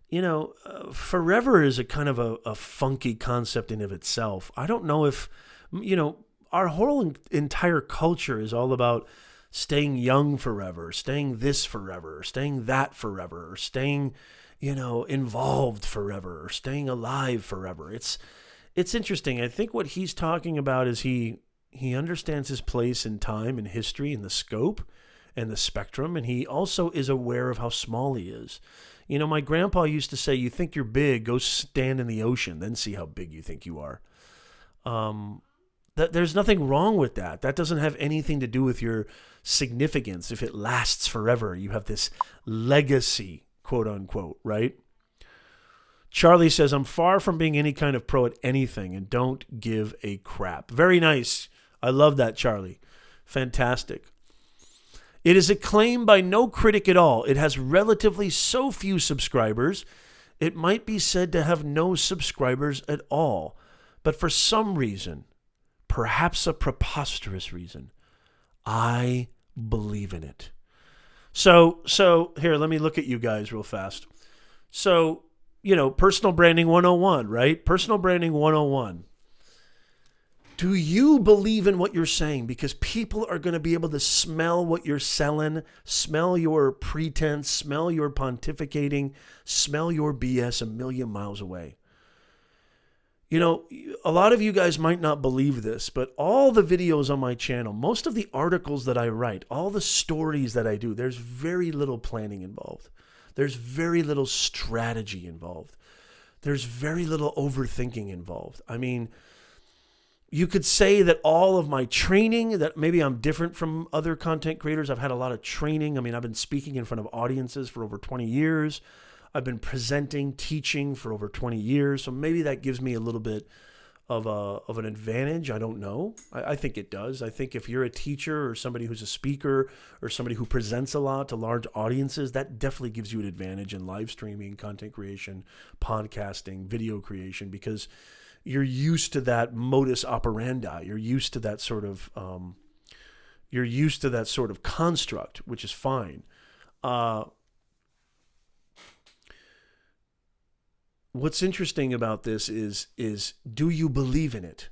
You know, forever is a kind of a funky concept in of itself. I don't know if, you know, our whole entire culture is all about staying young forever, staying this forever, staying that forever, or staying, you know, involved forever, or staying alive forever. It's interesting. I think what he's talking about is he understands his place in time and history and the scope and the spectrum, and he also is aware of how small he is. You know, my grandpa used to say, you think you're big, go stand in the ocean, then see how big you think you are. There's nothing wrong with that. That doesn't have anything to do with your significance. If it lasts forever, you have this legacy, quote unquote, right? Charlie says, I'm far from being any kind of pro at anything and don't give a crap. Very nice. I love that, Charlie. Fantastic. It is acclaimed by no critic at all. It has relatively so few subscribers. It might be said to have no subscribers at all. But for some reason, perhaps a preposterous reason, I believe in it. So here, let me look at you guys real fast. So, personal branding 101, right? Personal branding 101. Do you believe in what you're saying? Because people are going to be able to smell what you're selling, smell your pretense, smell your pontificating, smell your BS a million miles away. A lot of you guys might not believe this, but all the videos on my channel, most of the articles that I write, all the stories that I do, there's very little planning involved. There's very little strategy involved. There's very little overthinking involved. I mean, you could say that all of my training, that maybe I'm different from other content creators. I've had a lot of training. I mean, I've been speaking in front of audiences for over 20 years. I've been presenting, teaching for over 20 years. So maybe that gives me a little bit of an advantage. I don't know. I think it does. I think if you're a teacher or somebody who's a speaker or somebody who presents a lot to large audiences, that definitely gives you an advantage in live streaming, content creation, podcasting, video creation, because you're used to that modus operandi. You're used to that sort of construct, which is fine. What's interesting about this is do you believe in it?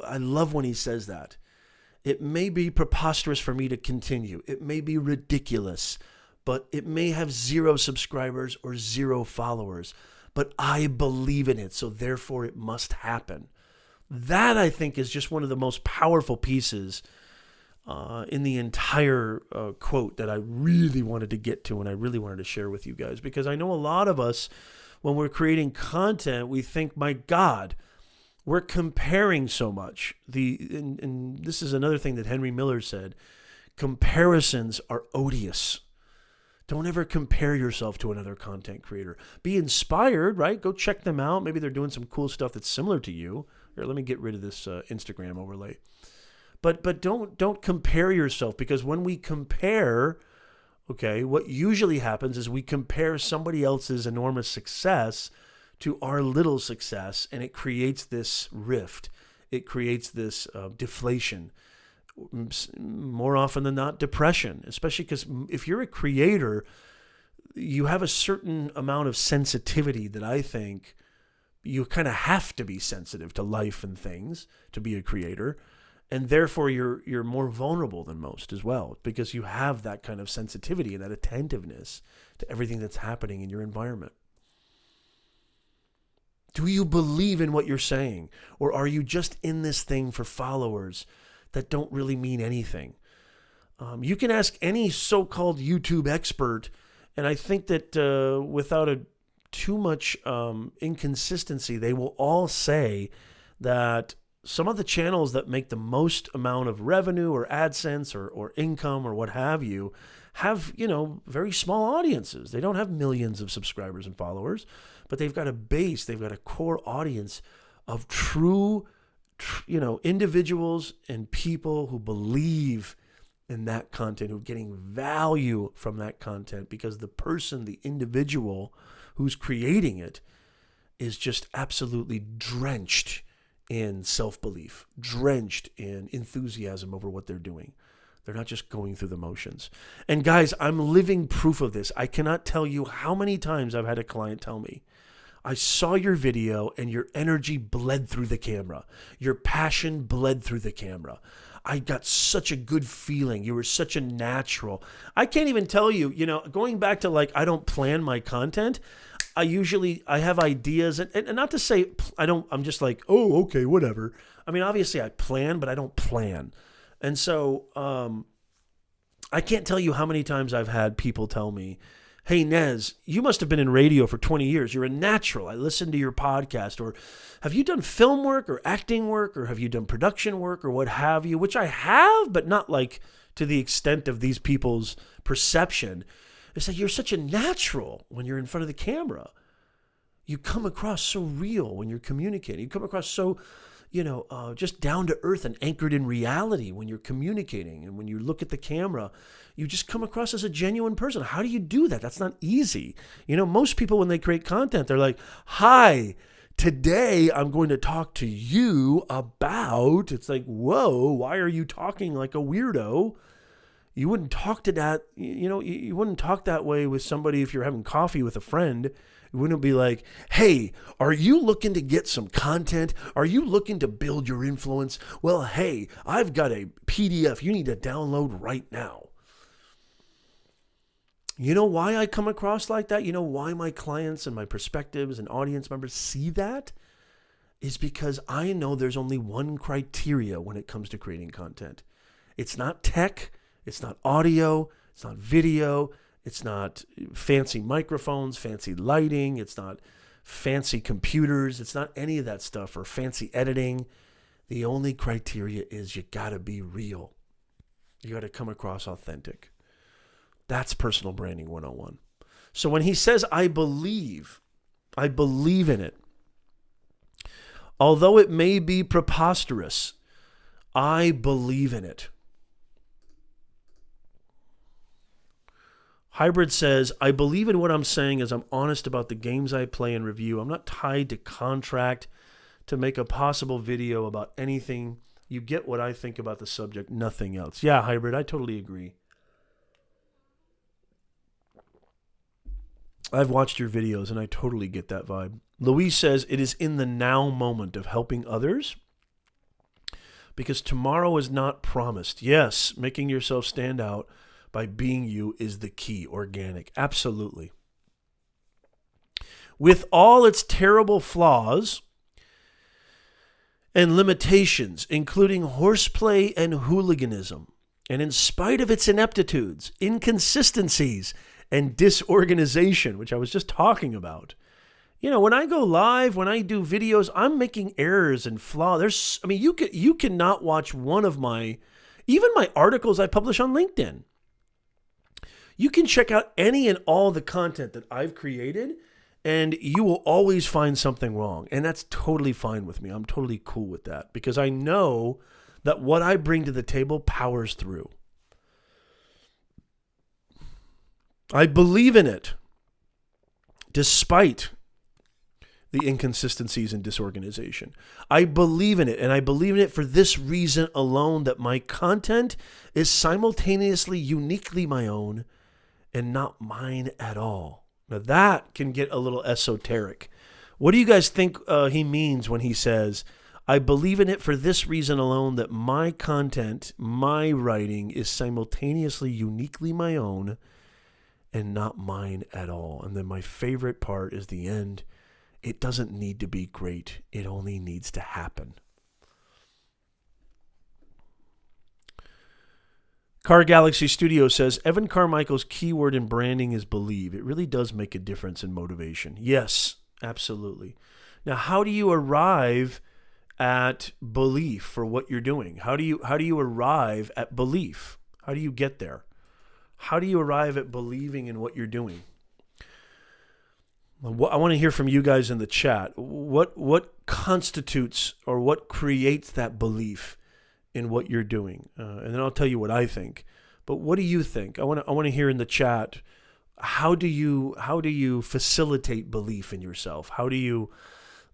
I love when he says that. It may be preposterous for me to continue. It may be ridiculous, but it may have 0 subscribers or 0 followers. But I believe in it, so therefore it must happen. That, I think, is just one of the most powerful pieces in the entire quote that I really wanted to get to and I really wanted to share with you guys. Because I know a lot of us, when we're creating content, we think, my God, we're comparing so much. And this is another thing that Henry Miller said. Comparisons are odious. Don't ever compare yourself to another content creator. Be inspired, right? Go check them out. Maybe they're doing some cool stuff that's similar to you. Here, let me get rid of this Instagram overlay. But don't compare yourself, because when we compare, okay, what usually happens is we compare somebody else's enormous success to our little success, and it creates this rift. It creates this deflation. More often than not, depression, especially because if you're a creator, you have a certain amount of sensitivity that I think you kind of have to be sensitive to life and things to be a creator. And therefore, you're more vulnerable than most as well, because you have that kind of sensitivity and that attentiveness to everything that's happening in your environment. Do you believe in what you're saying? Or are you just in this thing for followers that don't really mean anything? You can ask any so-called YouTube expert, and I think that without too much inconsistency, they will all say that some of the channels that make the most amount of revenue or AdSense or income or what have you have, very small audiences. They don't have millions of subscribers and followers, but they've got a base, they've got a core audience of true individuals and people who believe in that content, who are getting value from that content, because the person, the individual who's creating it is just absolutely drenched in self-belief, drenched in enthusiasm over what they're doing. They're not just going through the motions. And guys, I'm living proof of this. I cannot tell you how many times I've had a client tell me, I saw your video and your energy bled through the camera. Your passion bled through the camera. I got such a good feeling. You were such a natural. I can't even tell you, going back to I don't plan my content. I have ideas, and not to say I'm just like, oh, okay, whatever. I mean, obviously I plan, but I don't plan. And so I can't tell you how many times I've had people tell me, hey, Nez, you must have been in radio for 20 years. You're a natural. I listened to your podcast. Or have you done film work or acting work, or have you done production work or what have you? Which I have, but not to the extent of these people's perception. It's like, you're such a natural when you're in front of the camera. You come across so real when you're communicating. You come across so, just down to earth and anchored in reality when you're communicating. And when you look at the camera, you just come across as a genuine person. How do you do that? That's not easy. Most people, when they create content, they're like, hi, today I'm going to talk to you about, it's like, whoa, why are you talking like a weirdo? You wouldn't talk to that, you wouldn't talk that way with somebody if you're having coffee with a friend. You wouldn't be like, hey, are you looking to get some content? Are you looking to build your influence? Well, hey, I've got a PDF you need to download right now. You know why I come across like that? You know why my clients and my perspectives and audience members see that? Is because I know there's only one criteria when it comes to creating content. It's not tech. It's not audio. It's not video. It's not fancy microphones, fancy lighting. It's not fancy computers. It's not any of that stuff or fancy editing. The only criteria is you got to be real. You got to come across authentic. That's personal branding 101. So when he says, I believe in it. Although it may be preposterous, I believe in it. Hybrid says, I believe in what I'm saying as I'm honest about the games I play and review. I'm not tied to contract to make a possible video about anything. You get what I think about the subject, nothing else. Yeah, Hybrid, I totally agree. I've watched your videos and I totally get that vibe. Louise says, it is in the now moment of helping others because tomorrow is not promised. Yes, making yourself stand out by being you is the key. Organic. Absolutely. With all its terrible flaws and limitations, including horseplay and hooliganism, and in spite of its ineptitudes, inconsistencies, and disorganization, which I was just talking about. When I go live, when I do videos, I'm making errors and flaws. You cannot watch one of even my articles I publish on LinkedIn. You can check out any and all the content that I've created, and you will always find something wrong. And that's totally fine with me. I'm totally cool with that because I know that what I bring to the table powers through. I believe in it, despite the inconsistencies and disorganization. I believe in it, and I believe in it for this reason alone, that my content is simultaneously uniquely my own and not mine at all. Now that can get a little esoteric. What do you guys think he means when he says, I believe in it for this reason alone, that my content, my writing is simultaneously uniquely my own and not mine at all? And then my favorite part is the end. It doesn't need to be great. It only needs to happen. Car Galaxy Studio says, Evan Carmichael's keyword in branding is believe. It really does make a difference in motivation. Yes, absolutely. Now, how do you arrive at belief for what you're doing? How do you arrive at belief? How do you get there? How do you arrive at believing in what you're doing? I want to hear from you guys in the chat. What constitutes or what creates that belief in what you're doing? And then I'll tell you what I think. But what do you think? I want to hear in the chat. How do you facilitate belief in yourself? How do you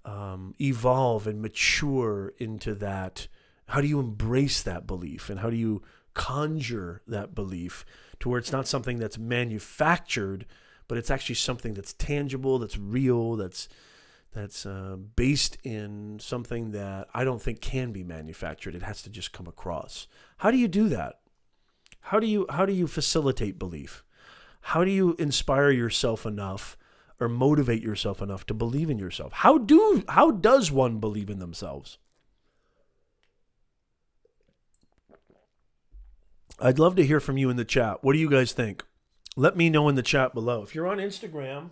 evolve and mature into that? How do you embrace that belief? And how do you conjure that belief to where it's not something that's manufactured, but it's actually something that's tangible, that's real, that's based in something that I don't think can be manufactured. It has to just come across. How do you do that? How do you facilitate belief? How do you inspire yourself enough or motivate yourself enough to believe in yourself? How does one believe in themselves? I'd love to hear from you in the chat. What do you guys think? Let me know in the chat below. If you're on Instagram,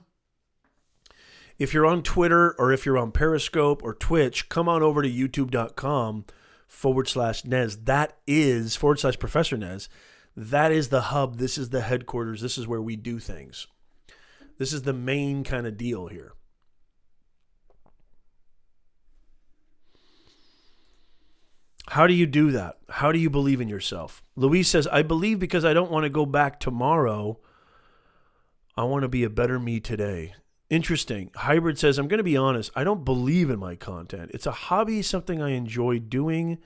if you're on Twitter, or if you're on Periscope or Twitch, come on over to youtube.com/Nez. That is /Professor Nez. That is the hub. This is the headquarters. This is where we do things. This is the main kind of deal here. How do you do that? How do you believe in yourself? Louise says, I believe because I don't want to go back tomorrow. I want to be a better me today. Interesting. Hybrid says, I'm going to be honest. I don't believe in my content. It's a hobby, something I enjoy doing,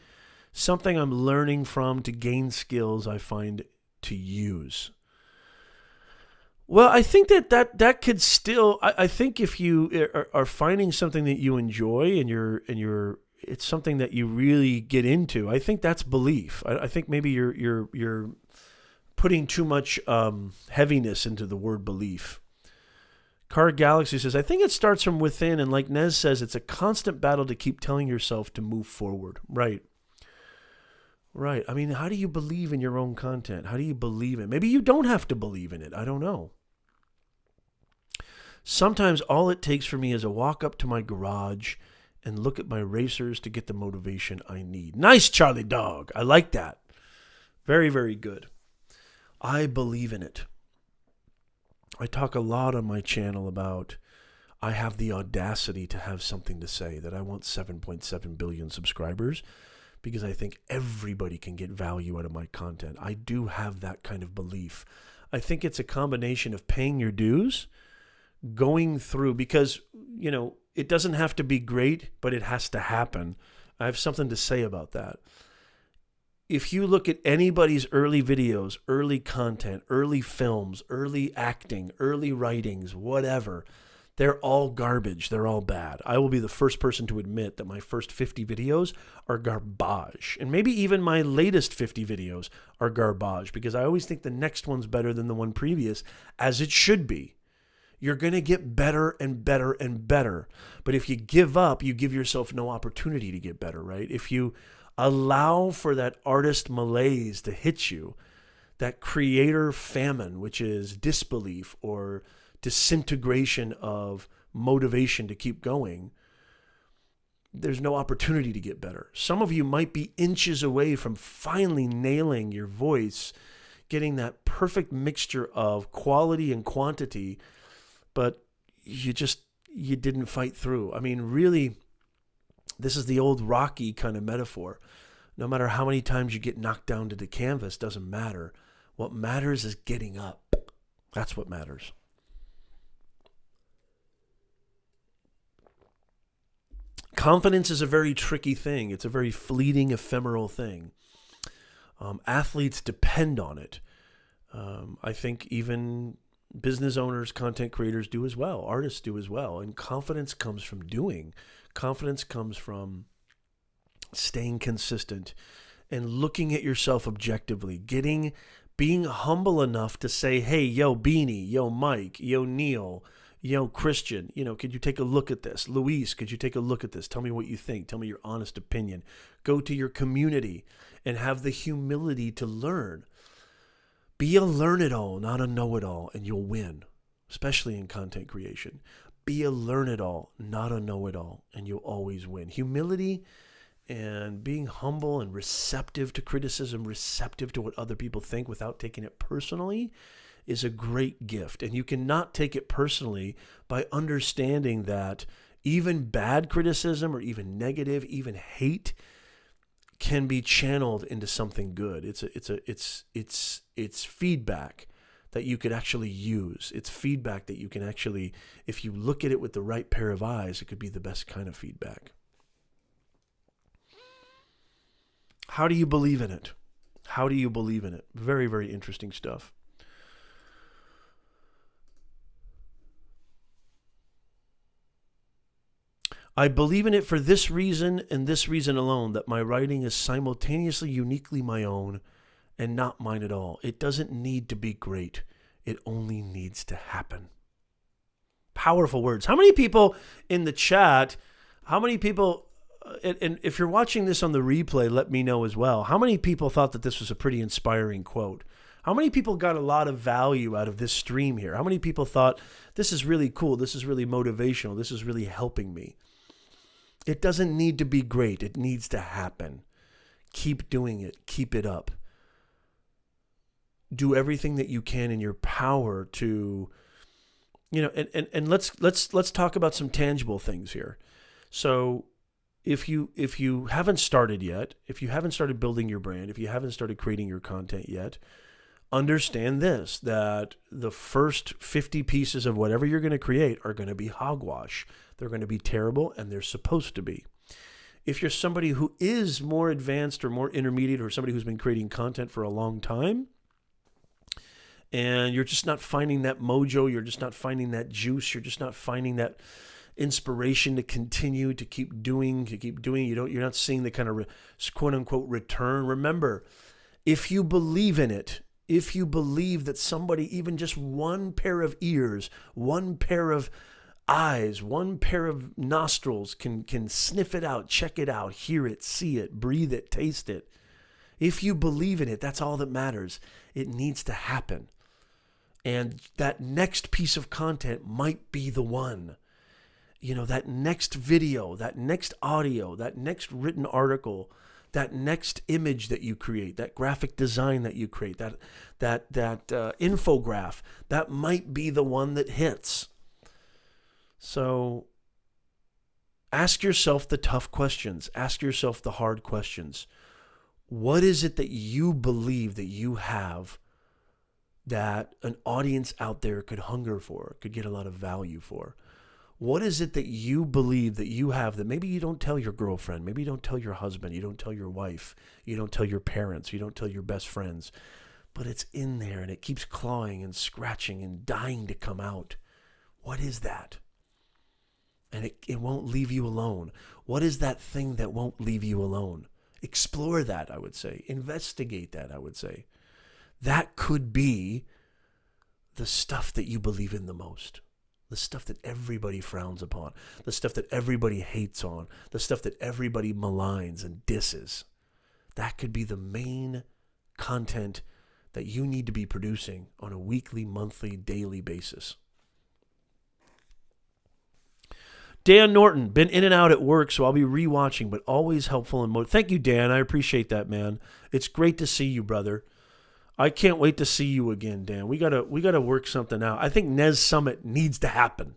something I'm learning from to gain skills I find to use. Well, I think that could still, I think if you are finding something that you enjoy and it's something that you really get into, I think that's belief. I think maybe you're putting too much heaviness into the word belief. Card Galaxy says, I think it starts from within, and like Nez says, it's a constant battle to keep telling yourself to move forward. Right. I mean, how do you believe in your own content? How do you believe in it? Maybe you don't have to believe in it. I don't know. Sometimes all it takes for me is a walk up to my garage and look at my racers to get the motivation I need. Nice, Charlie Dog. I like that. Very, very good. I believe in it. I talk a lot on my channel about I have the audacity to have something to say, that I want 7.7 billion subscribers because I think everybody can get value out of my content. I do have that kind of belief. I think it's a combination of paying your dues, going through, because, you know, it doesn't have to be great, but it has to happen. I have something to say about that. If you look at anybody's early videos, early content, early films, early acting, early writings, whatever, they're all garbage. They're all bad. I will be the first person to admit that my first 50 videos are garbage. And maybe even my latest 50 videos are garbage, because I always think the next one's better than the one previous, as it should be. You're going to get better and better and better. But if you give up, you give yourself no opportunity to get better, right? If you allow for that artist malaise to hit you, that creator famine, which is disbelief or disintegration of motivation to keep going, there's no opportunity to get better. Some of you might be inches away from finally nailing your voice, getting that perfect mixture of quality and quantity, but you didn't fight through. I mean, really, this is the old Rocky kind of metaphor. No matter how many times you get knocked down to the canvas, doesn't matter. What matters is getting up. That's what matters. Confidence is a very tricky thing. It's a very fleeting, ephemeral thing. Athletes depend on it. I think even business owners, content creators do as well. Artists do as well. And confidence comes from doing. Confidence comes from staying consistent and looking at yourself objectively, being humble enough to say, hey, yo, Beanie, yo, Mike, yo, Neil, yo, Christian, could you take a look at this? Luis, could you take a look at this? Tell me what you think. Tell me your honest opinion. Go to your community and have the humility to learn. Be a learn-it-all, not a know-it-all, and you'll win, especially in content creation. Be a learn-it-all, not a know-it-all, and you'll always win. Humility and being humble and receptive to criticism, receptive to what other people think without taking it personally is a great gift. And you cannot take it personally by understanding that even bad criticism or even negative, even hate can be channeled into something good. It's feedback that you could actually use. It's feedback that you can actually, if you look at it with the right pair of eyes, it could be the best kind of feedback. How do you believe in it? How do you believe in it? Very, very interesting stuff. I believe in it for this reason and this reason alone, that my writing is simultaneously uniquely my own and not mine at all. It doesn't need to be great. It only needs to happen. Powerful words. How many people in the chat, and if you're watching this on the replay, let me know as well. How many people thought that this was a pretty inspiring quote? How many people got a lot of value out of this stream here? How many people thought, this is really cool, this is really motivational, this is really helping me? It doesn't need to be great. It needs to happen. Keep doing it. Keep it up. Do everything that you can in your power to, and let's talk about some tangible things here. So if you haven't started yet, if you haven't started building your brand, if you haven't started creating your content yet, understand this, that the first 50 pieces of whatever you're going to create are going to be hogwash. They're going to be terrible, and they're supposed to be. If you're somebody who is more advanced or more intermediate, or somebody who's been creating content for a long time, and you're just not finding that mojo, you're just not finding that juice, you're just not finding that inspiration to continue, to keep doing, you're not seeing the kind of quote unquote return. Remember, if you believe in it, if you believe that somebody, even just one pair of ears, one pair of eyes, one pair of nostrils can sniff it out, check it out, hear it, see it, breathe it, taste it. If you believe in it, that's all that matters. It needs to happen. And that next piece of content might be the one. That next video, that next audio, that next written article, that next image that you create, that graphic design that you create, that infograph, that might be the one that hits. So ask yourself the tough questions. Ask yourself the hard questions. What is it that you believe that you have that an audience out there could hunger for, could get a lot of value for? What is it that you believe that you have that maybe you don't tell your girlfriend, maybe you don't tell your husband, you don't tell your wife, you don't tell your parents, you don't tell your best friends, but it's in there and it keeps clawing and scratching and dying to come out? What is that? And it won't leave you alone. What is that thing that won't leave you alone? Explore that, I would say. Investigate that, I would say. That could be the stuff that you believe in the most. The stuff that everybody frowns upon. The stuff that everybody hates on. The stuff that everybody maligns and disses. That could be the main content that you need to be producing on a weekly, monthly, daily basis. Dan Norton, been in and out at work, so I'll be rewatching, but always helpful and thank you, Dan. I appreciate that, man. It's great to see you, brother. I can't wait to see you again, Dan. We gotta work something out. I think Nez Summit needs to happen.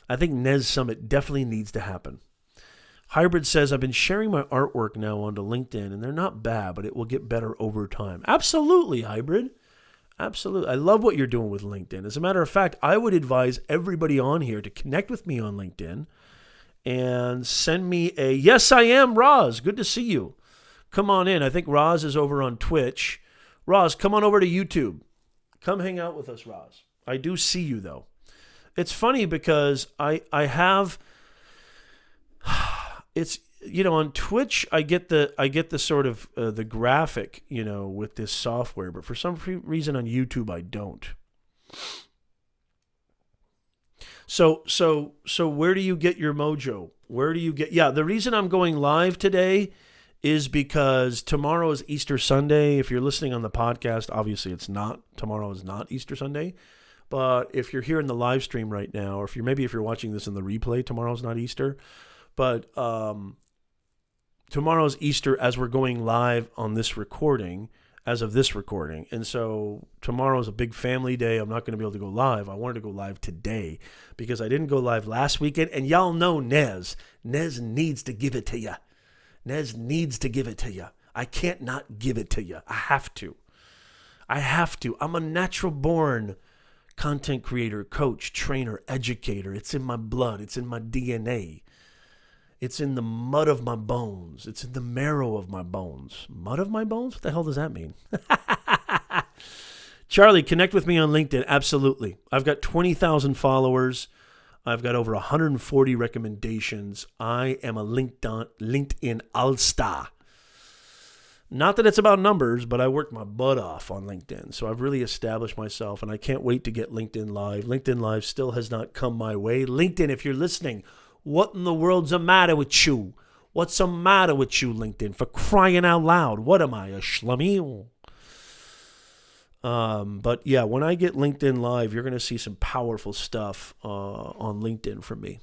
I think Nez Summit definitely needs to happen. Hybrid says, I've been sharing my artwork now onto LinkedIn, and they're not bad, but it will get better over time. Absolutely, Hybrid. Absolutely. I love what you're doing with LinkedIn. As a matter of fact, I would advise everybody on here to connect with me on LinkedIn and send me a, yes, I am, Roz. Good to see you. Come on in. I think Roz is over on Twitch. Roz, come on over to YouTube. Come hang out with us, Roz. I do see you, though. It's funny because I have, it's, on Twitch, I get the sort of the graphic, with this software, but for some reason on YouTube, I don't. So where do you get your mojo? The reason I'm going live today is because tomorrow is Easter Sunday. If you're listening on the podcast, obviously tomorrow is not Easter Sunday. But if you're here in the live stream right now, or if you're watching this in the replay, tomorrow's not Easter. But tomorrow's Easter as we're going live on this recording, as of this recording. And so tomorrow's a big family day. I'm not going to be able to go live. I wanted to go live today because I didn't go live last weekend. And y'all know Nez. Nez needs to give it to you. Nez needs to give it to you. I can't not give it to you. I have to. I'm a natural born content creator, coach, trainer, educator. It's in my blood. It's in my DNA. It's in the mud of my bones. It's in the marrow of my bones. Mud of my bones? What the hell does that mean? Charlie, connect with me on LinkedIn. Absolutely. I've got 20,000 followers. I've got over 140 recommendations. I am a LinkedIn all-star. Not that it's about numbers, but I worked my butt off on LinkedIn. So I've really established myself, and I can't wait to get LinkedIn Live. LinkedIn Live still has not come my way. LinkedIn, if you're listening, what in the world's the matter with you? What's the matter with you, LinkedIn? For crying out loud. What am I, a schlummy? But yeah, when I get LinkedIn Live, you're going to see some powerful stuff on LinkedIn from me.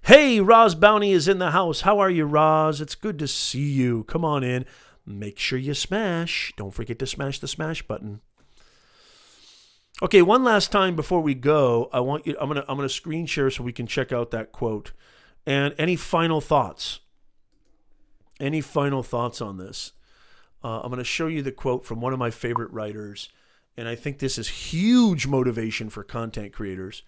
Hey, Roz Bounty is in the house. How are you, Roz? It's good to see you. Come on in. Make sure you smash. Don't forget to smash the smash button. Okay, one last time before we go, I'm gonna screen share so we can check out that quote. And any final thoughts? Any final thoughts on this? I'm going to show you the quote from one of my favorite writers, and I think this is huge motivation for content creators.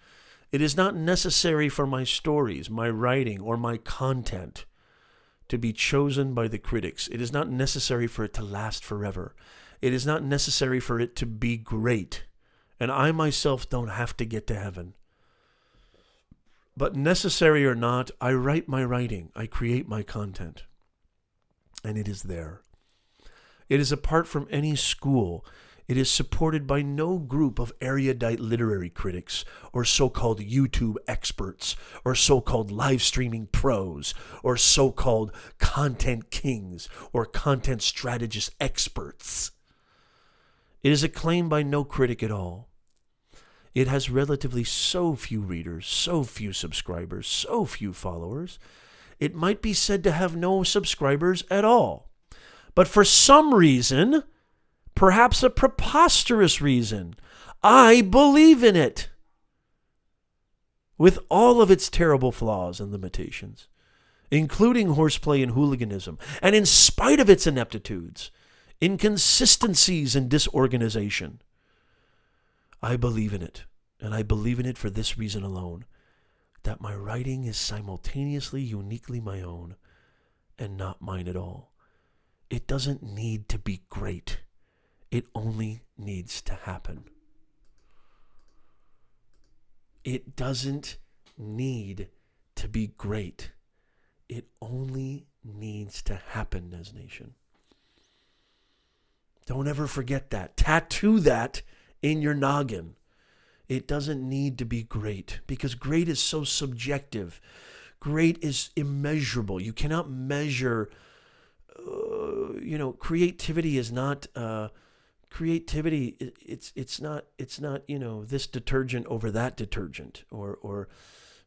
It is not necessary for my stories, my writing, or my content to be chosen by the critics. It is not necessary for it to last forever. It is not necessary for it to be great. And I myself don't have to get to heaven. But necessary or not, I write my writing. I create my content. And it is there. It is apart from any school. It is supported by no group of erudite literary critics or so-called YouTube experts or so-called live streaming pros or so-called content kings or content strategist experts. It is acclaimed by no critic at all. It has relatively so few readers, so few subscribers, so few followers. It might be said to have no subscribers at all. But for some reason, perhaps a preposterous reason, I believe in it. With all of its terrible flaws and limitations, including horseplay and hooliganism, and in spite of its ineptitudes, inconsistencies and disorganization, I believe in it, and I believe in it for this reason alone, that my writing is simultaneously uniquely my own and not mine at all. It doesn't need to be great. It only needs to happen. It doesn't need to be great. It only needs to happen, Nez Nation. Don't ever forget that. Tattoo that in your noggin. It doesn't need to be great because great is so subjective. Great is immeasurable. You cannot measure, creativity is not, creativity, it's not, this detergent over that detergent or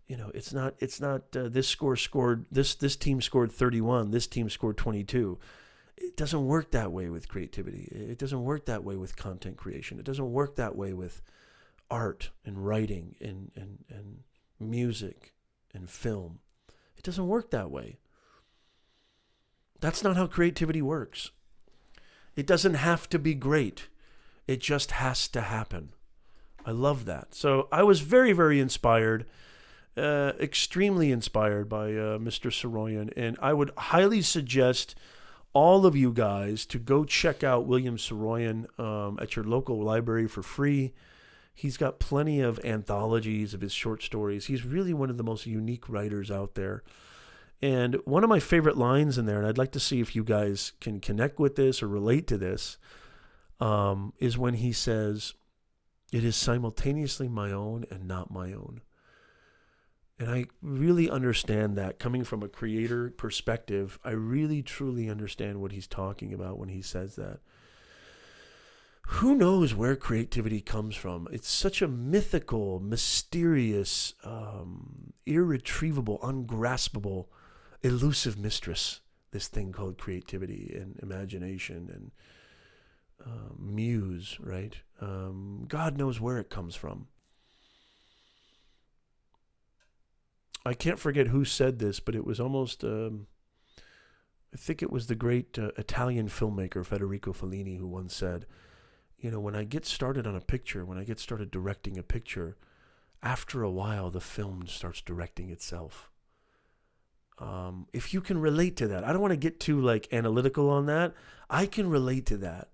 it's not this team scored 31, this team scored 22. It doesn't work that way with creativity. It doesn't work that way with content creation. It doesn't work that way with art and writing and music and film. It doesn't work that way. That's not how creativity works. It doesn't have to be great. It just has to happen. I love that. So I was very, very inspired, extremely inspired by Mr. Saroyan, and I would highly suggest all of you guys to go check out William Saroyan at your local library for free. He's got plenty of anthologies of his short stories. He's really one of the most unique writers out there. And one of my favorite lines in there, and I'd like to see if you guys can connect with this or relate to this, is when he says, "It is simultaneously my own and not my own." And I really understand that coming from a creator perspective. I really, truly understand what he's talking about when he says that. Who knows where creativity comes from? It's such a mythical, mysterious, irretrievable, ungraspable, elusive mistress, this thing called creativity and imagination and muse, right? God knows where it comes from. I can't forget who said this, but it was almost, I think it was the great Italian filmmaker Federico Fellini who once said, when I get started on a picture, when I get started directing a picture, after a while the film starts directing itself. If you can relate to that, I don't want to get too analytical on that. I can relate to that.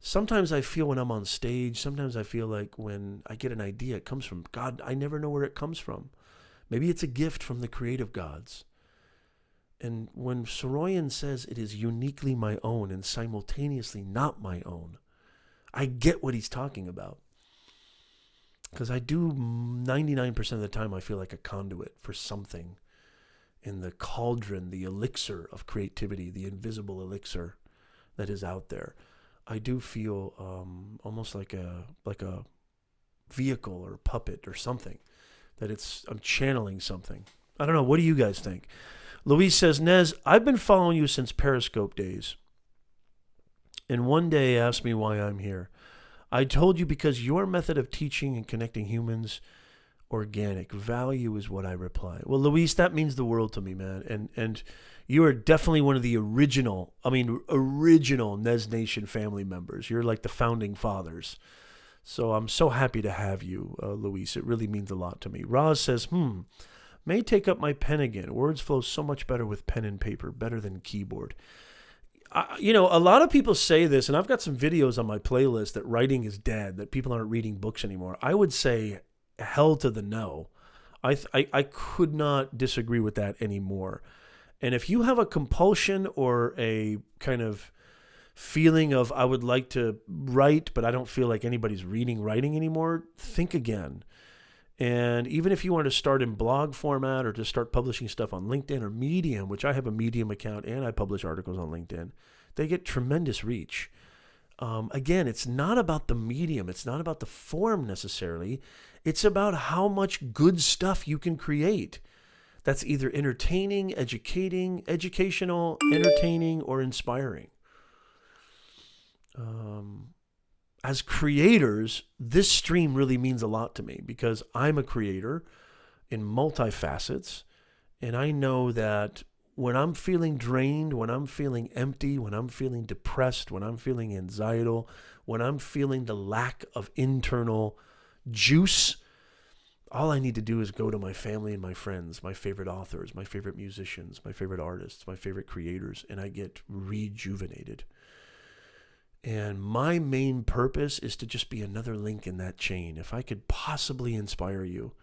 Sometimes I feel when I'm on stage, sometimes I feel like when I get an idea, it comes from God. I never know where it comes from. Maybe it's a gift from the creative gods. And when Saroyan says it is uniquely my own and simultaneously not my own, I get what he's talking about. Because I do 99% of the time, I feel like a conduit for something in the cauldron, the elixir of creativity, the invisible elixir that is out there. I do feel almost like a vehicle or a puppet or something. I'm channeling something. I don't know. What do you guys think? Louise says, Nez, I've been following you since Periscope days. And one day asked me why I'm here. I told you because your method of teaching and connecting humans organic. Value is what I reply. Well, Luis, that means the world to me, man. And you are definitely one of the original Nez Nation family members. You're like the founding fathers. So I'm so happy to have you, Luis. It really means a lot to me. Roz says, may take up my pen again. Words flow so much better with pen and paper, better than keyboard. A lot of people say this, and I've got some videos on my playlist that writing is dead, that people aren't reading books anymore. I would say hell to the no. I could not disagree with that anymore. And if you have a compulsion or a kind of feeling of I would like to write, but I don't feel like anybody's reading writing anymore, think again. And even if you want to start in blog format or to start publishing stuff on LinkedIn or Medium, which I have a Medium account and I publish articles on LinkedIn, they get tremendous reach. Again, it's not about the medium. It's not about the form necessarily. It's about how much good stuff you can create. That's either entertaining, educational, entertaining, or inspiring. As creators, this stream really means a lot to me because I'm a creator in multifacets, and I know that when I'm feeling drained, when I'm feeling empty, when I'm feeling depressed, when I'm feeling anxiety, when I'm feeling the lack of internal juice, all I need to do is go to my family and my friends, my favorite authors, my favorite musicians, my favorite artists, my favorite creators, and I get rejuvenated. And my main purpose is to just be another link in that chain. If I could possibly inspire you,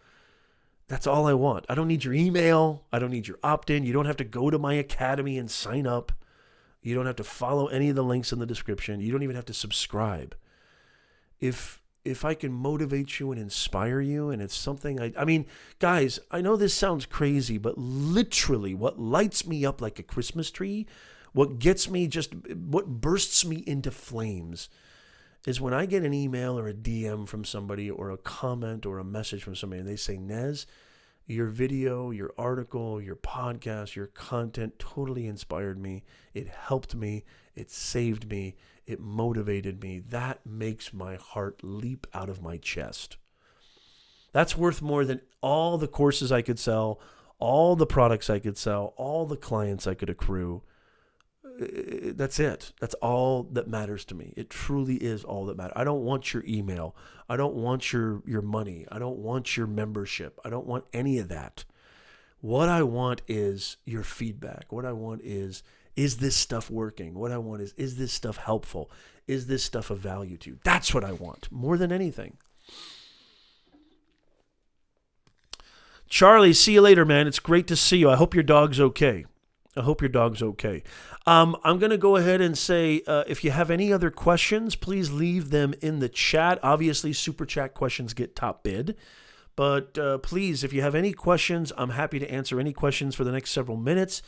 that's all I want. I don't need your email. I don't need your opt-in. You don't have to go to my academy and sign up. You don't have to follow any of the links in the description. You don't even have to subscribe. If I can motivate you and inspire you, and it's something I mean, guys, I know this sounds crazy, but literally what lights me up like a Christmas tree, what bursts me into flames is when I get an email or a DM from somebody or a comment or a message from somebody and they say, Nez, your video, your article, your podcast, your content totally inspired me. It helped me. It saved me. It motivated me. That makes my heart leap out of my chest. That's worth more than all the courses I could sell, all the products I could sell, all the clients I could accrue. That's it. That's all that matters to me. It truly is all that matters. I don't want your email. I don't want your money. I don't want your membership. I don't want any of that. What I want is your feedback. What I want is this stuff working? What I want is this stuff helpful? Is this stuff of value to you? That's what I want more than anything. Charlie, see you later, man. It's great to see you. I hope your dog's okay. I'm going to go ahead and say, if you have any other questions, please leave them in the chat. Obviously, super chat questions get top bid. But please, if you have any questions, I'm happy to answer any questions for the next several minutes.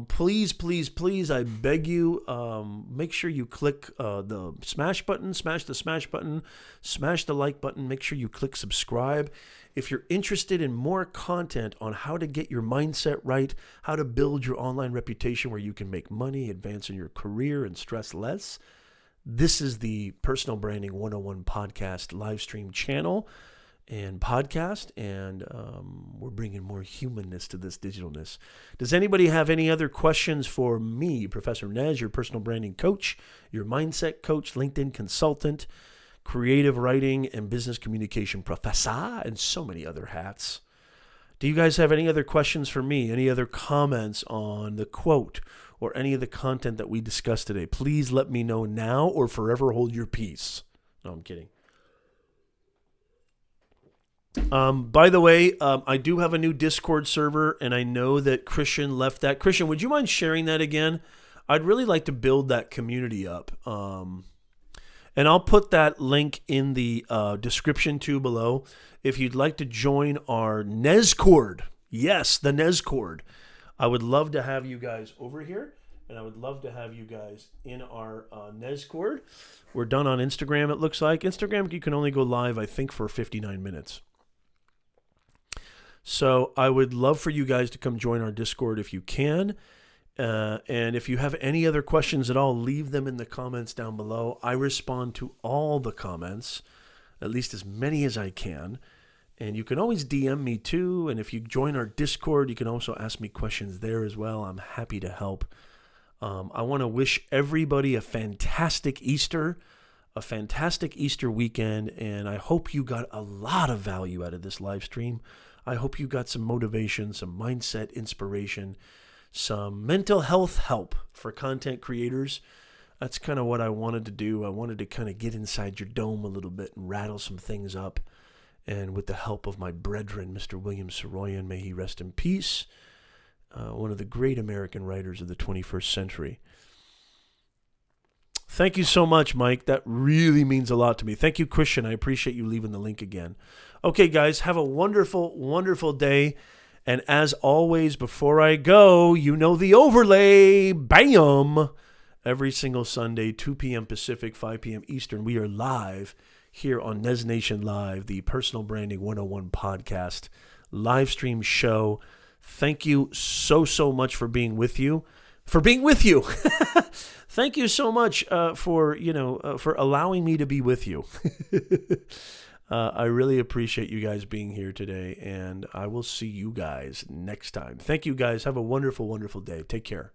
Please, I beg you, make sure you click the smash button, smash the like button. Make sure you click subscribe. If you're interested in more content on how to get your mindset right, how to build your online reputation where you can make money, advance in your career, and stress less, this is the Personal Branding 101 podcast live stream channel and podcast, and we're bringing more humanness to this digitalness. Does anybody have any other questions for me, Professor Nez, your personal branding coach, your mindset coach, LinkedIn consultant, creative writing and business communication professor, and so many other hats? Do you guys have any other questions for me? Any other comments on the quote or any of the content that we discussed today? Please let me know now or forever hold your peace. No, I'm kidding. By the way, I do have a new Discord server, and I know that Christian left that. Christian, would you mind sharing that again? I'd really like to build that community up. And I'll put that link in the description too below. If you'd like to join our Nezcord, yes, the Nezcord, I would love to have you guys over here, and I would love to have you guys in our Nezcord. We're done on Instagram, it looks like. Instagram, you can only go live, I think, for 59 minutes. So I would love for you guys to come join our Discord if you can. And if you have any other questions at all, leave them in the comments down below. I respond to all the comments, at least as many as I can. And you can always DM me too. And if you join our Discord, you can also ask me questions there as well. I'm happy to help. I want to wish everybody a fantastic Easter weekend. And I hope you got a lot of value out of this live stream. I hope you got some motivation, some mindset inspiration, some mental health help for content creators. That's kind of what I wanted to do. I wanted to kind of get inside your dome a little bit and rattle some things up. And with the help of my brethren, Mr. William Saroyan, may he rest in peace, one of the great American writers of the 21st century. Thank you so much, Mike. That really means a lot to me. Thank you, Christian. I appreciate you leaving the link again. Okay, guys, have a wonderful, wonderful day. And as always, before I go, you know the overlay. Bam! Every single Sunday, 2 p.m. Pacific, 5 p.m. Eastern, we are live here on Nez Nation Live, the Personal Branding 101 podcast live stream show. Thank you so much for being with you. Thank you so much for allowing me to be with you. I really appreciate you guys being here today, and I will see you guys next time. Thank you guys. Have a wonderful, wonderful day. Take care.